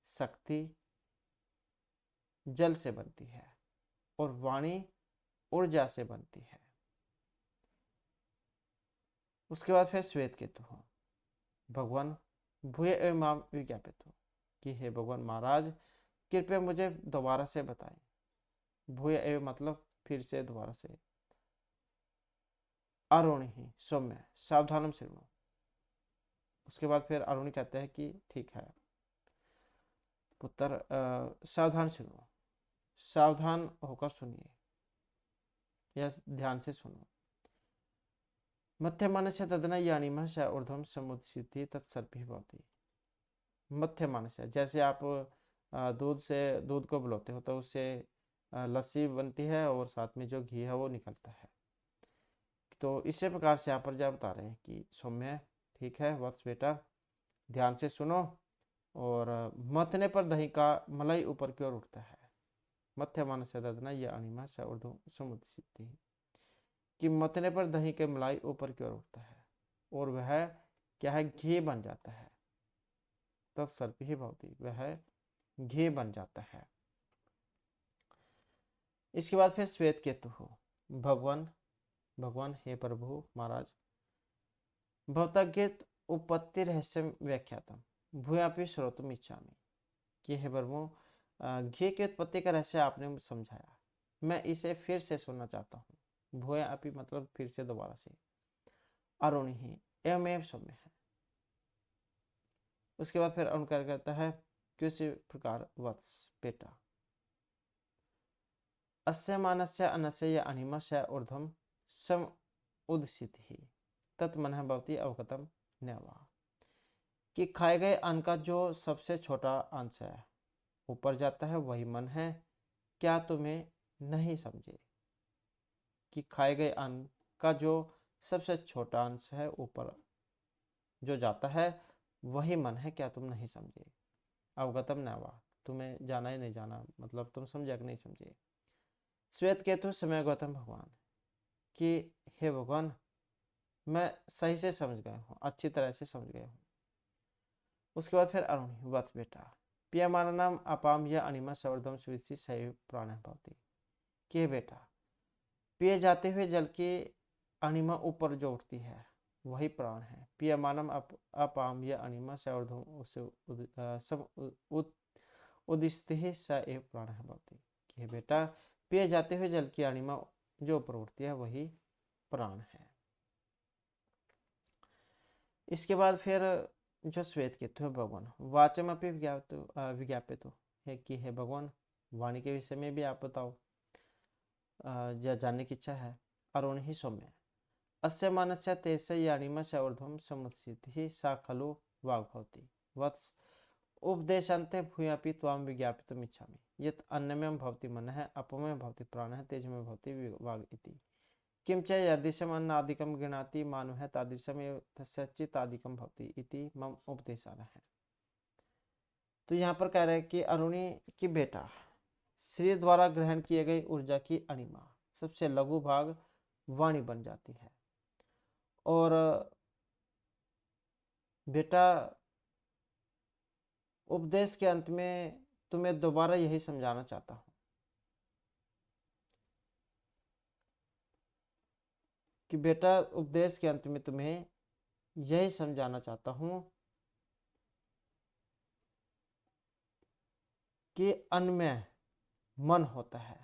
शक्ति जल से बनती है और वाणी ऊर्जा से बनती है। उसके बाद फिर श्वेत केतु हो भगवान भूय एवं माम विज्ञापित हो, कि हे भगवान महाराज कृपया मुझे दोबारा से बताएं। भूय एवं मतलब फिर से दोबारा से। अरुणी ही सौम्य सावधानम श्रृणु। उसके बाद फिर अरुणी कहते हैं कि ठीक है पुत्र सावधान सुनो, सावधान होकर सुनिए या ध्यान से सुनो। मध्य मानस्य तदना यानिमा से ऊर्ध्वम समुद्सिद्धि तत्सर्पी भवति। मध्य मानस्य जैसे आप दूध को बुलाते हो तो उससे लस्सी बनती है और साथ में जो घी है वो निकलता है। तो इसी प्रकार से यहाँ पर जो बता रहे हैं कि सौम्य ठीक है वत्स बेटा ध्यान से सुनो। और मथने पर दही का मलाई ऊपर की ओर उठता है। मध्य मानस्य ददना यह अनिमा से ऊर्ध्व समुद्र सिद्धि, कि मथने पर दही के मलाई ऊपर की ओर उठता है और वह क्या है घी बन जाता है। तत्सर्प ही भवती, वह घी बन जाता है। इसके बाद फिर श्वेत केतु हो भगवान, भगवान हे प्रभु महाराज भवतागीत उपपत्ति रहस्य व्याख्यातम भूयापि श्रोतुम इच्छामि, कि हे प्रभु घी की उत्पत्ति का रहस्य आपने समझाया, मैं इसे फिर से सुनना चाहता हूँ। भूयापि मतलब फिर से दोबारा से। अरुणी ही एवं एवं सौम्य है। उसके बाद फिर अनुकार करता है किसी प्रकार वत्स बेटा अस्य मानस्य अनस्य या अनिमस्य ऊर्ध्वम सम उदसित ही तत्मन भवती अवगतम न्यवा, कि खाए गए अन्न का जो सबसे छोटा अंश है ऊपर जाता है वही मन है, क्या तुम्हें नहीं समझे। कि खाए गए अन्न का जो सबसे छोटा अंश है ऊपर जो जाता है वही मन है, क्या तुम नहीं समझे। अवगतम न्यवा, तुम्हें जाना ही नहीं जाना, मतलब तुम समझे कि नहीं समझे। श्वेत केतु समय गौतम भगवान, कि हे भगवान मैं सही से समझ गया हूँ, अच्छी तरह से समझ गया हूँ। उसके बाद फिर अरुणी वत्स बेटा पियमानम अपाम यह अनिमा सवर्धम सुविधि सही प्राण भवती। कि हे बेटा पिए जाते हुए जल की अनिमा ऊपर जो उठती है वही प्राण है। पियमानम अपाम यह अनिमा सवर्धम उसे सब उदिस्ते स एव प्राण भवती। कि हे बेटा पिए जाते हुए जल की अनिमा जो ऊपर उठती है वही प्राण है। इसके बाद फिर जो श्वेत केतु है भगवान वाचम अपनी विज्ञापित है कि हे भगवान वाणी के विषय में भी आप बताओ, या जानने की इच्छा है। अरुण ही सौम्य अस्य मानस्य तेस्य यानिमा सवर्धम समुत्सित सा खलु वाग्भवती वत्स उपदेशान्ते भूयापि त्वां विज्ञापितुम् इच्छामि यत् अन्नमयं भवति मनः अपमयं भवति प्राणः तेजोमयं भवति वाग् इति। किं च यदृशम् अन्नादिकं गृह्णाति मानुः तादृशमेव तस्य चित्तादिकं भवति इति मम उपदेशालः है। तो यहाँ पर कह रहे हैं कि अरुणी की बेटा शरीर द्वारा ग्रहण किए गई ऊर्जा की अणिमा सबसे लघु भाग वाणी बन जाती है। और बेटा उपदेश के अंत में तुम्हें दोबारा यही समझाना चाहता हूँ कि बेटा उपदेश के अंत में तुम्हें यही समझाना चाहता हूँ कि अन्न में मन होता है,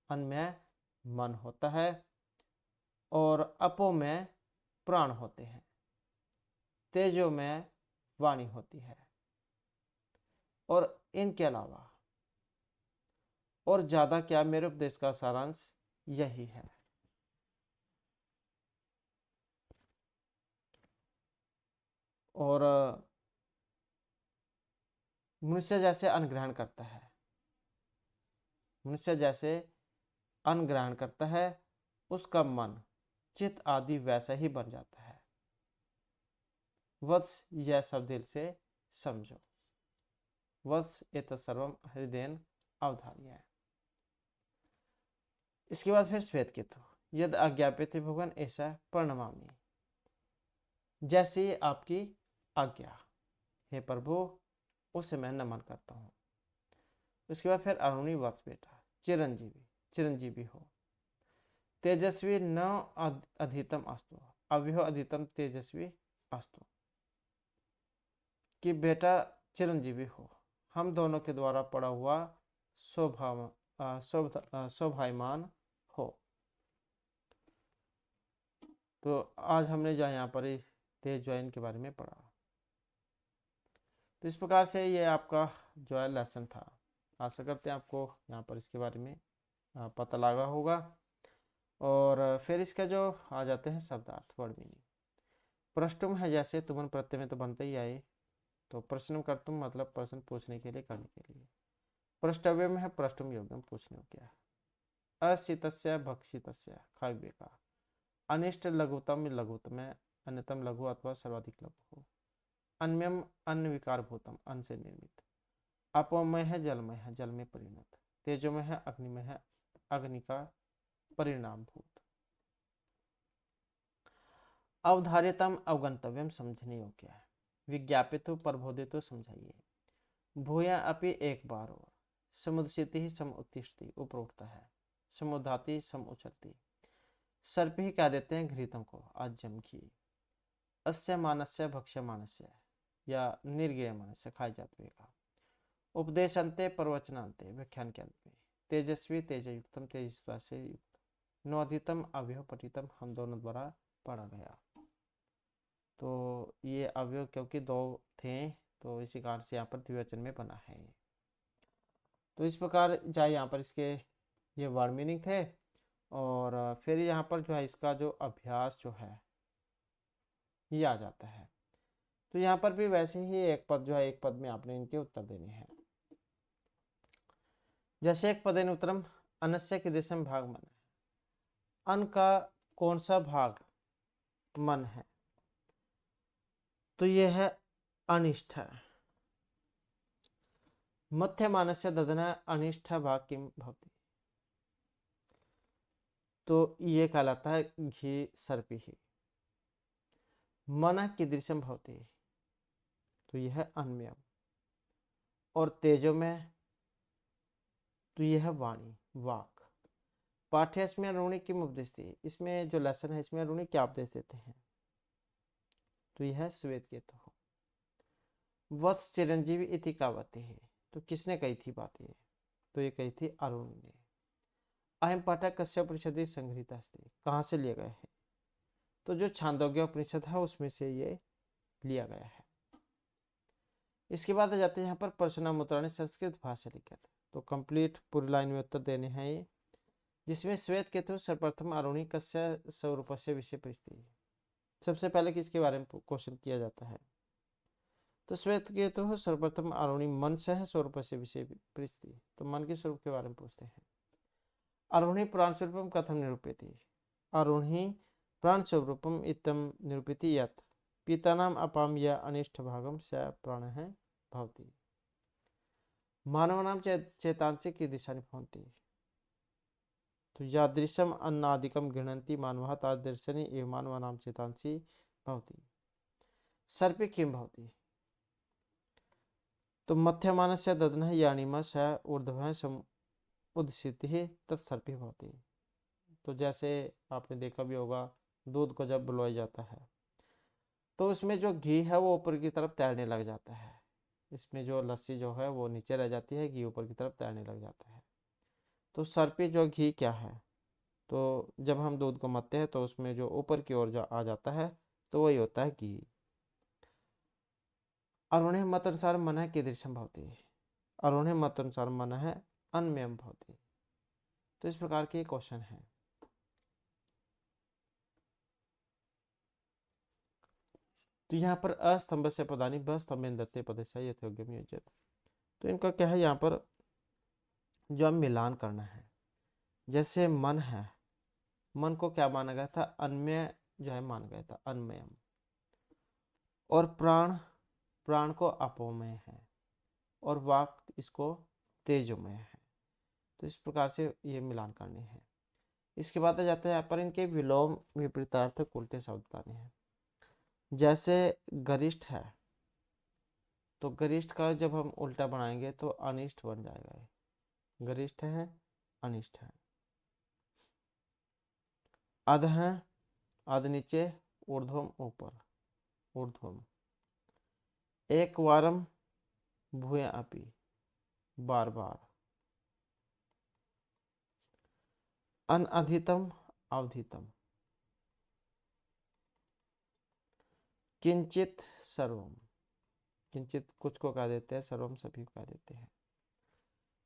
अन्न में मन होता है और अपो में प्राण होते हैं, तेजो में वाणी होती है और इनके अलावा और ज्यादा क्या मेरे उपदेश का सारांश यही है। और मनुष्य जैसे अन्न ग्रहण करता है, मनुष्य जैसे अन्न ग्रहण करता है उसका मन चित्त आदि वैसा ही बन जाता है। वत्स यह सब दिल से समझो। वत्स एतत् सर्वम हृदयेन अवधार्य। इसके बाद फिर श्वेत केतु यद आज्ञाप्यते भगवान ऐसा प्रणमामि। जैसे आपकी आज्ञा हे प्रभु उसे मैं नमन करता हूँ। उसके बाद फिर अरुणी वत्स बेटा चिरंजीवी चिरंजीवी हो। तेजस्वी न अधितम अस्तु अव्यो अधितम तेजस्वी अस्तु। कि बेटा चिरंजीवी हो, हम दोनों के द्वारा पड़ा हुआ सौभाग्यमान हो। तो आज हमने जो यहाँ पर तेज ज्वाइन के बारे में पढ़ा। तो इस प्रकार से ये आपका जो है लेसन था। आशा करते हैं आपको यहाँ पर इसके बारे में पता लगा होगा। और फिर इसका जो आ जाते हैं शब्दार्थ वर्ड मीनिंग। प्रश्नम है जैसे तुमन प्रत्यय में तो बनते ही आए, तो प्रश्न कर्तुम मतलब प्रश्न पूछने के लिए, करने के लिए। प्रष्टव्य में है प्रष्टुम योग्यम पूछने को क्या है। असितस्य भक्षितस्य खाव्य का। अनिष्ट लघुतम लघुतम है, अन्यतम लघु अथवा सर्वाधिक लघु हो। अन्यम अन्न विकार भूतम अन्न से निर्मित। अपमय है जलमय है जल में परिणत। तेजोमय है अग्निमय है अग्नि का परिणाम भूत। अवधार्यतम अवगंतव्यम समझने योग्य है। विज्ञापित प्रबोधित समझाइए। भूया अपि एक बार और। समुदसिति ही सम उत्तिष्ठति ऊपर उठता है। समुदाति सम उछलती। सर्प ही कह देते हैं घृतम को आज जम की। अस्य मानस्य भक्ष्य मानस्य या निर्गीय मानस्य खाए जाते का। उपदेशांते प्रवचनांते व्याख्यान के अंत में। तेजस्वी तेजयुक्तम तेजस्वा से युक्त। नोधितम अव्यव पठितम हम दोनों द्वारा पढ़ा गया। तो ये अवयव क्योंकि दो थे तो इसी कारण से यहाँ पर द्विवचन में बना है। तो इस प्रकार जाए यहाँ पर इसके ये वर्ड मीनिंग थे। और फिर यहाँ पर जो है इसका जो अभ्यास जो है ये आ जाता है। तो यहाँ पर भी वैसे ही एक पद जो है एक पद में आपने इनके उत्तर देने हैं। जैसे एक पदेन उत्तरम अनस्य के दिशा में भाग मन है। अन्न का कौन सा भाग मन है, तो ये है अनिष्ठ। मध्य मानस्य ददना अनिष्ठ भाग किम भवति। तो ये कहलाता है घी सर्पी ही। मन कीदृशम भवति, तो यह है अन्यम। और तेजो में, तो यह है वाणी, वाक। पाठ्यस्मिन् ऋणि किम उपदिशति, इसमें जो लेसन है इसमें ऋणि क्या उपदेश देते हैं, तो यह है श्वेत केतु। वत्स चिरंजीवी इति कावती है, तो किसने कही थी बात ये, तो ये कही थी अरुण ने। अहम पाठक कस्य उपनिषद संग्रहित अस्ति, कहाँ से लिया गया है, तो जो छांदोग्य उपनिषद है उसमें से ये लिया गया है। इसके बाद आ जाते हैं यहाँ पर परशुराम संस्कृत भाषा लिखित, तो कंप्लीट पूरी लाइन में उत्तर देने हैं ये, जिसमें श्वेत केतु सर्वप्रथम आरुणि कस्य स्वरूप से विषय परिस्थिति। सबसे पहले किसके बारे में क्वेश्चन किया जाता है, तो श्वेत केतु सर्वप्रथम आरुणि मन से है स्वरूप से विषय परिस्थिति, तो मन के स्वरूप के बारे में पूछते हैं। आरुणि प्राण स्वरूपम कथम निरूपयति, आरुणि प्राण स्वरूपम इतम निरूपयति यत् पितानाम अपाम या अनिष्ट भागम स प्राण है भवति। मानवानां चेतांसि की दिशा भवन्ति, तो यादृशम अन्नादिकम गृह्णन्ति मानवः तादृशनि एव मानवानां चेतांसि भवति। सर्पे किं भवति, तो मध्यमानस्य ददनः यानिमा स ऊर्ध्वः समुदसितिः तत्सर्पे भवति। तो जैसे आपने देखा भी होगा, दूध को जब बुलवाया जाता है तो उसमें जो घी है वो ऊपर की तरफ तैरने लग जाता है, इसमें जो लस्सी जो है वो नीचे रह जाती है, घी ऊपर की तरफ तैरने लग जाता है। तो सर पे जो घी क्या है, तो जब हम दूध को मथते हैं तो उसमें जो ऊपर की ओर जो आ जाता है तो वही होता है घी। अरुणे मत अनुसार मन है कीदृशम भवति, अरुणे मत अनुसार मन है अन्मयम भवति। तो इस प्रकार के क्वेश्चन है। तो यहाँ पर अस्तंभ से पदानी ब स्तंभ दत्ते पदस्य यथोग्यम योज्यते, तो इनका क्या है, यहाँ पर जो हम मिलान करना है, जैसे मन है, मन को क्या माना गया था, अन्मय जो है माना गया था, अन्मयम। और प्राण, प्राण को अपोमय है, और वाक इसको तेजोमय है। तो इस प्रकार से ये मिलान करने हैं। इसके बाद आ जाते हैं यहाँ पर इनके विलोम विपरीतार्थ उल्टे शब्द बताने हैं। जैसे गरिष्ठ है, तो गरिष्ठ का जब हम उल्टा बनाएंगे तो अनिष्ट बन जाएगा, गरिष्ठ है अनिष्ट है। अध है, अध नीचे, ऊर्ध्वम ऊपर, ऊर्ध्वम। एक वारम भूय अपि, बार बार। अनअधितम अवधितम। किंचित सर्वम, किंचित कुछ को कह देते हैं, सर्वम सभी को कह देते हैं।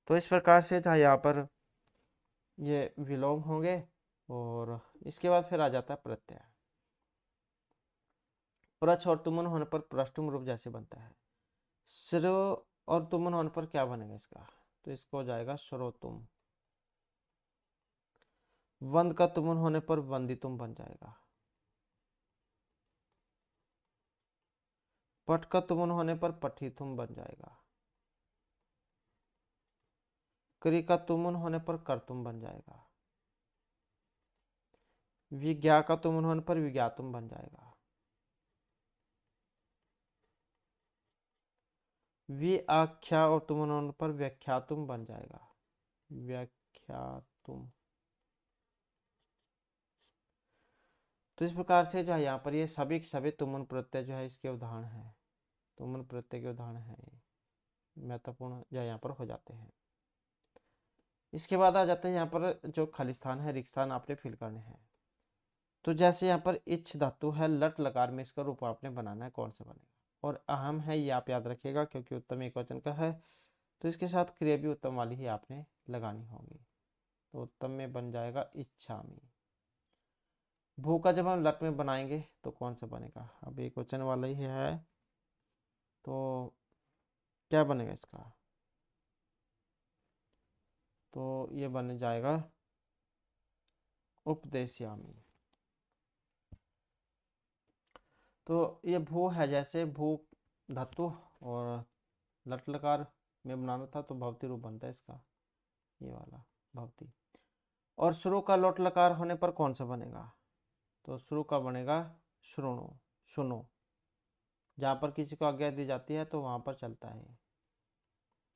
तो इस प्रकार से जहाँ यहाँ पर ये विलोम होंगे, और इसके बाद फिर आ जाता है प्रत्यय। प्रच और तुमन होने पर प्रष्टुम रूप जैसे बनता है। श्रो और तुमन होने पर क्या बनेगा इसका, तो इसको हो जाएगा श्रोतुम। वंद का तुमन होने पर वंदितुम बन जाएगा। पट का तुमन होने पर पठितुम बन जाएगा। क्रि का तुमन होने पर कर्तुम बन जाएगा। विज्ञा का तुमन होने पर विज्ञातुम बन जाएगा। व्याख्या और तुमन होने पर व्याख्यातुम बन जाएगा, व्याख्यातुम। तो इस प्रकार से जो है यहाँ पर ये सभी सभी तुमन प्रत्यय जो है इसके उदाहरण है, तुमन प्रत्यय के उदाहरण है, ये महत्वपूर्ण जो यहाँ पर हो जाते हैं। इसके बाद आ जाते हैं यहाँ पर जो खालिस्तान है, रिक्स्थान आपने फिल करने हैं। तो जैसे यहाँ पर इच्छ धातु है, लट लकार में इसका रूप आपने बनाना है, कौन सा बनेगा। और अहम है ये आप याद रखिएगा, क्योंकि उत्तम एक वचन का है, तो इसके साथ क्रिया भी उत्तम वाली ही आपने लगानी होगी। तो उत्तम में बन जाएगा इच्छामि। भू का जब हम लट में बनाएंगे तो कौन सा बनेगा, अब एक वचन वाला ही है, तो क्या बनेगा इसका, तो ये बन जाएगा उपदेश्यामी। तो ये भू है, जैसे भू धातु और लट लकार में बनाना था तो भवती रूप बनता है इसका, ये वाला भवती। और शुरू का लोट लकार होने पर कौन सा बनेगा? तो शुरू का बनेगा श्रुणु, सुनो। जहाँ पर किसी को आज्ञा दी जाती है तो वहाँ पर चलता है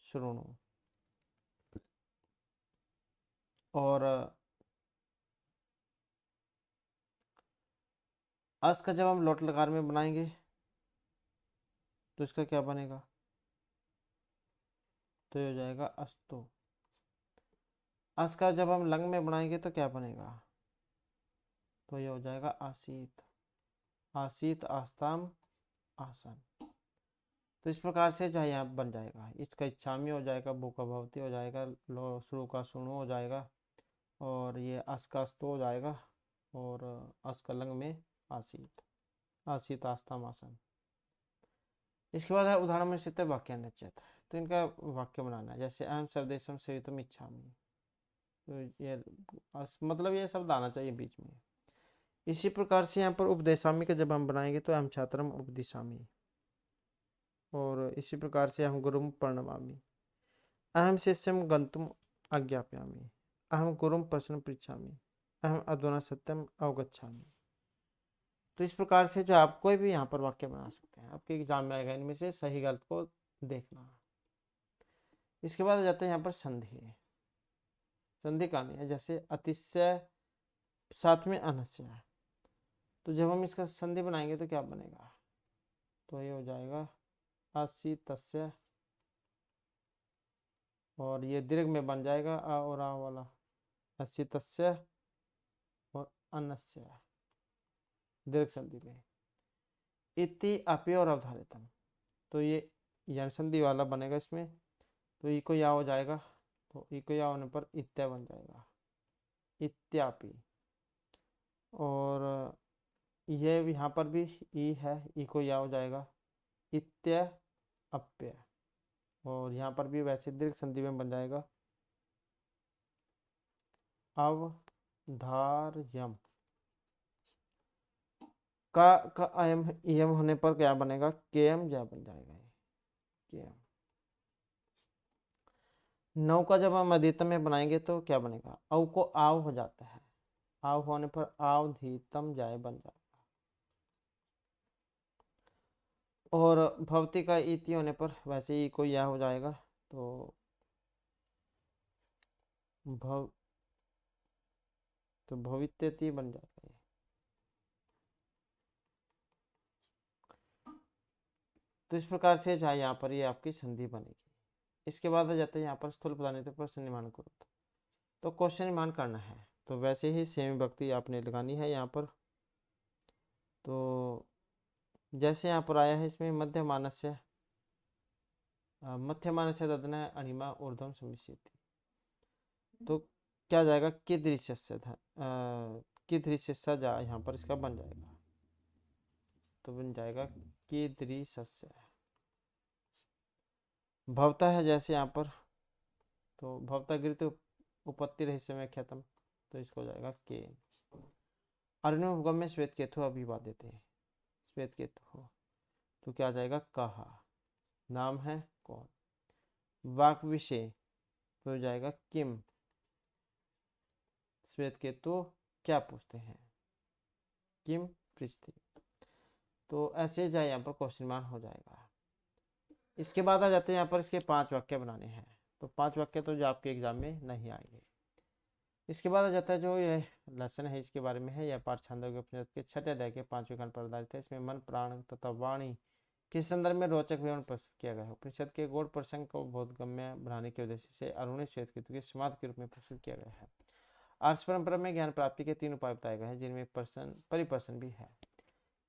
श्रुणु। और अस का जब हम लोट लकार में बनाएंगे तो इसका क्या बनेगा? तो ये हो जाएगा अस्तु। अस का जब हम लंग में बनाएंगे तो क्या बनेगा? तो ये हो जाएगा आसीत। आसीत आस्ताम आसन। तो इस प्रकार से जो है यहाँ बन जाएगा। इसका इच्छामी हो जाएगा, भू का भवती हो जाएगा, लो शुरू का सुणु हो जाएगा, और ये अस का अस्तु हो जाएगा, और अस का लंग में आसीत। आसीत आस्ताम आसन। इसके बाद है उदाहरण में स्थित वाक्य निश्चित। तो इनका वाक्य बनाना है। जैसे अहम सर्वदेशम सेवितुम इच्छामि। तो ये मतलब ये शब्द आना चाहिए बीच में। इसी प्रकार से यहाँ पर उपदेशामी का जब हम बनाएंगे तो अहम छात्रम उपदिशामी। और इसी प्रकार से हम गुरुम प्रणमामि। अहम शिष्यम गंतुम आज्ञापयामि। अहम गुरुम प्रश्न पृच्छामि। अहम अधुना सत्यम अवगच्छामि। तो इस प्रकार से जो आप कोई भी यहाँ पर वाक्य बना सकते हैं। आपके एग्जाम में आएगा, इनमें से सही गलत को देखना। इसके बाद आ जाता है यहाँ पर संधि। संधि करनी है। जैसे अतिशय साथ में अनस्य। तो जब हम इसका संधि बनाएंगे तो क्या बनेगा? तो ये हो जाएगा असितस्य, और ये दीर्घ में बन जाएगा आ और आ वाला, असितस्य और अनस्य, दीर्घ संधि में। इति अपि और अवधारितम। तो ये यण संधि वाला बनेगा इसमें। तो ई को या हो जाएगा। तो ई को या होने पर इत्या बन जाएगा, इत्यापि। और ये यहाँ पर भी ई है, ई को या हो जाएगा, इत्य अप्य। और यहाँ पर भी वैसे दीर्घ संधि में बन जाएगा अवधार्यम। का अयम यम होने पर क्या बनेगा? केयम या बन जाएगा केयम। नौ का जब हम अधितम में बनाएंगे तो क्या बनेगा? अव को आव हो जाता है। आव होने पर आवधीतम जाय बन जाएगा। और भवती का इति होने पर वैसे ही को या हो जाएगा। तो भव तो भवित्यति बन जाता है। तो इस प्रकार से जो है यहाँ पर ये आपकी संधि बनेगी। इसके बाद आ जाता है यहाँ पर स्थूल पदान्वित प्रश्न निर्माण करो। तो क्वेश्चन निर्माण करना है। तो वैसे ही सेम विभक्ति आपने लगानी है यहाँ पर। तो जैसे यहाँ पर आया है इसमें मध्यमानस्य, मध्यमानस्य ददन है अणिमा ऊर्ध्वम समिष्यति। तो क्या जाएगा? कीदृशस्य कीदृशस्य जा यहाँ पर इसका बन जाएगा। तो बन जाएगा कीदृशस्य। भवता है जैसे यहाँ पर, तो भवता गिरत उपत्ति रहस्य में ख्यातम। तो इसको हो जाएगा के। अरुणोपगम में श्वेत केतु अभिवादित है, श्वेत केतु हो। तो क्या जाएगा? कहा। नाम है कौन। वाक विषय तो हो जाएगा किम। श्वेत केतु क्या पूछते हैं? किम पृष्ठि। तो ऐसे जाए यहाँ पर क्वेश्चन मार्क हो जाएगा। इसके बाद आ जाते हैं यहाँ पर इसके 5 वाक्य बनाने हैं। तो 5 वाक्य तो जो आपके एग्जाम में नहीं आएंगे। इसके बाद आ जाता है जो ये लेसन है इसके बारे में है। यह पाठ छांदोग्य उपनिषद के 6ठे अध्याय के 5वें खंड पर आधारित है। इसमें मन प्राण तथा वाणी के संदर्भ में रोचक विवरण प्रस्तुत किया गया है। उपनिषद के गौड़ प्रसंग को बोधगम्य बनाने के उद्देश्य से अरुणी श्वेत केतु के समाध के रूप में प्रस्तुत किया गया है। आर्ष परंपरा में ज्ञान प्राप्ति के 3 उपाय बताए गए हैं, जिनमें परिप्रश्न भी है।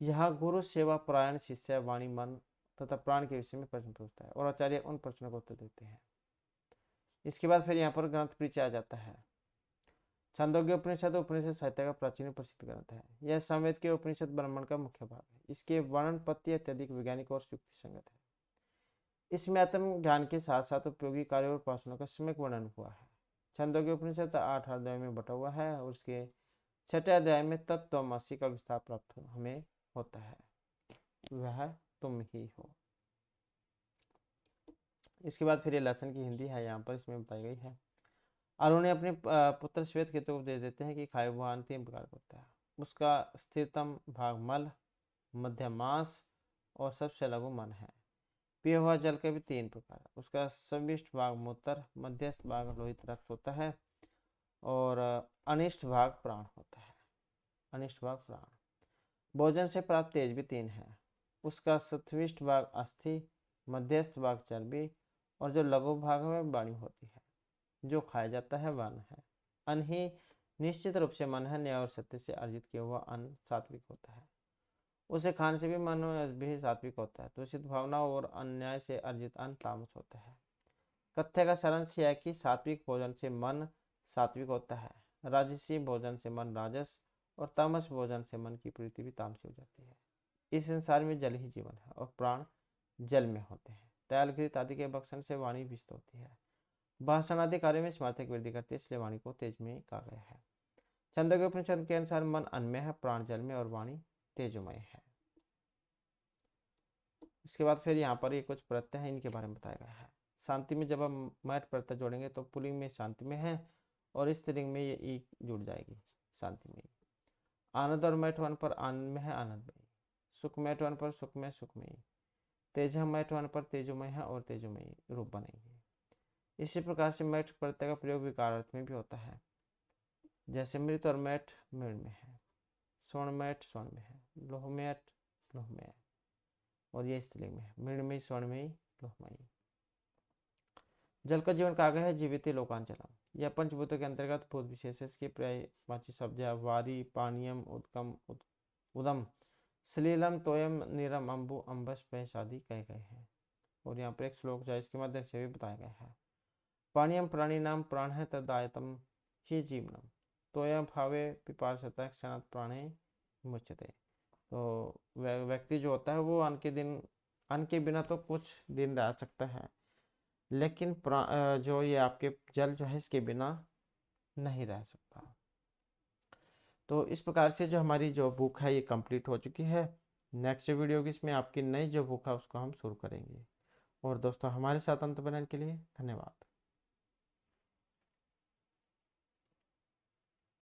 यहाँ गुरु सेवा परायण शिष्य वाणी मन तथा प्राण के विषय में प्रश्न पूछता है और आचार्य उन प्रश्नों को उत्तर देते हैं। इसके बाद फिर यहाँ पर ग्रंथ परिचय आ जाता है। छांदोग्य उपनिषद उपनिषद साहित्य का प्राचीन प्रसिद्ध ग्रंथ है। यह सामवेद के उपनिषद ब्राह्मण का मुख्य भाग है। इसके वर्णन पत्ति अत्यधिक वैज्ञानिक और युक्ति संगत है। इसमें आत्म ज्ञान के साथ साथ उपयोगी कार्यों और उपासनाओं का सम्यक वर्णन हुआ है। छांदोग्य उपनिषद 8 अध्याय में बटा हुआ है और उसके 6ठे अध्याय में तत्त्वमसि का विस्तार प्राप्त हमें होता है, वह तुम ही हो। इसके बाद फिर ये लेसन की हिंदी है यहाँ पर इसमें बताई गई है। और उन्हें अपने पुत्र श्वेत केतु को उपदेश देते हैं कि खाए हुआ अन्न 3 प्रकार का होता है। उसका स्थिरतम भाग मल, मध्यम मांस और सबसे लघु मन है। पिया हुआ जल के भी 3 प्रकार है। उसका सविष्ट भाग मूत्र, मध्यस्थ भाग लोहित रक्त होता है और अनिष्ट भाग प्राण होता है। अनिष्ट भाग प्राण। भोजन से प्राप्त तेज भी 3 है। उसका सत्विष्ट भाग अस्थि, मध्यस्थ भाग चर्बी और जो लघु भाग में वाणी होती है। जो खाया जाता है वह अन्न है। अन्न ही निश्चित रूप से मन है। न्याय और सत्य से अर्जित किया हुआ अन्न सात्विक होता है। उसे खाने से भी मन भी सात्विक होता है। दूषित भावना और अन्याय से अर्जित अन्न तामस होता है। कथ्य का सारांश यह है कि सात्विक भोजन से मन सात्विक होता है, राजसी भोजन से मन राजस और तामस भोजन से मन की प्रीति भी तामसी हो जाती है। इस संसार में जल ही जीवन है और प्राण जल में होते हैं। तैल घृत आदि के भक्षण से वाणी विष्ट होती है। भाषण आदि कार्य में सामर्थ्य वृद्धि करती है, इसलिए वाणी को तेज में कहा गया है। छंदोग्य उपनिषद के अनुसार मन अन्न में है, प्राण जल में और वाणी तेजोमय है। इसके बाद फिर यहाँ पर ये कुछ प्रत्यय हैं, इनके बारे में बताया गया है। शांति में जब हम मैट प्रत्यय जोड़ेंगे तो पुल्लिंग में शांति में है और स्त्रीलिंग में ये ई जुड़ जाएगी शांति में। आनंद और मैट वन पर आनंद में है, आनंद में। सुख मैट वन पर सुख में, सुख में। तेज मैट वन पर तेजोमय है और तेजोमय रूप बनेंगे। इसी प्रकार से मैट प्रत्यय का प्रयोग विकार अर्थ में भी होता है। जैसे मृत और मैट मृण में है, स्वर्ण मैट स्वर्ण में है, लोह मैट लोह में है और ये स्त्रीलिंग में है। मृणमयी, स्वर्णमयी, लोहमयी। जल का जीवन कहा गया है, जीवित लोकांचलम। यह पंचभूतों के अंतर्गत भूत विशेष इसकी पर्यायवाची शब्द है। वारी, पानीयम, उदकम, उदम, सलीलम, तोयम, नीरम, अम्बु, अम्बस, पैस आदि कहे गए हैं। और यहाँ पर एक श्लोक जो है इसके माध्यम से भी बताया गया है। पानीयम प्राणी नाम प्राण है तदायतम ही जीवनम, तोयम भावे पिपासता क्षणात प्राणे मुच्यते। तो व्यक्ति जो होता है वो अन्न के बिना तो कुछ दिन रह सकता है, लेकिन जो ये आपके जल जो है इसके बिना नहीं रह सकता। तो इस प्रकार से जो हमारी जो बुक है ये कंप्लीट हो चुकी है। नेक्स्ट वीडियो की इसमें आपकी नई जो बुक है उसको हम शुरू करेंगे। और दोस्तों हमारे साथ अंत बनाने के लिए धन्यवाद।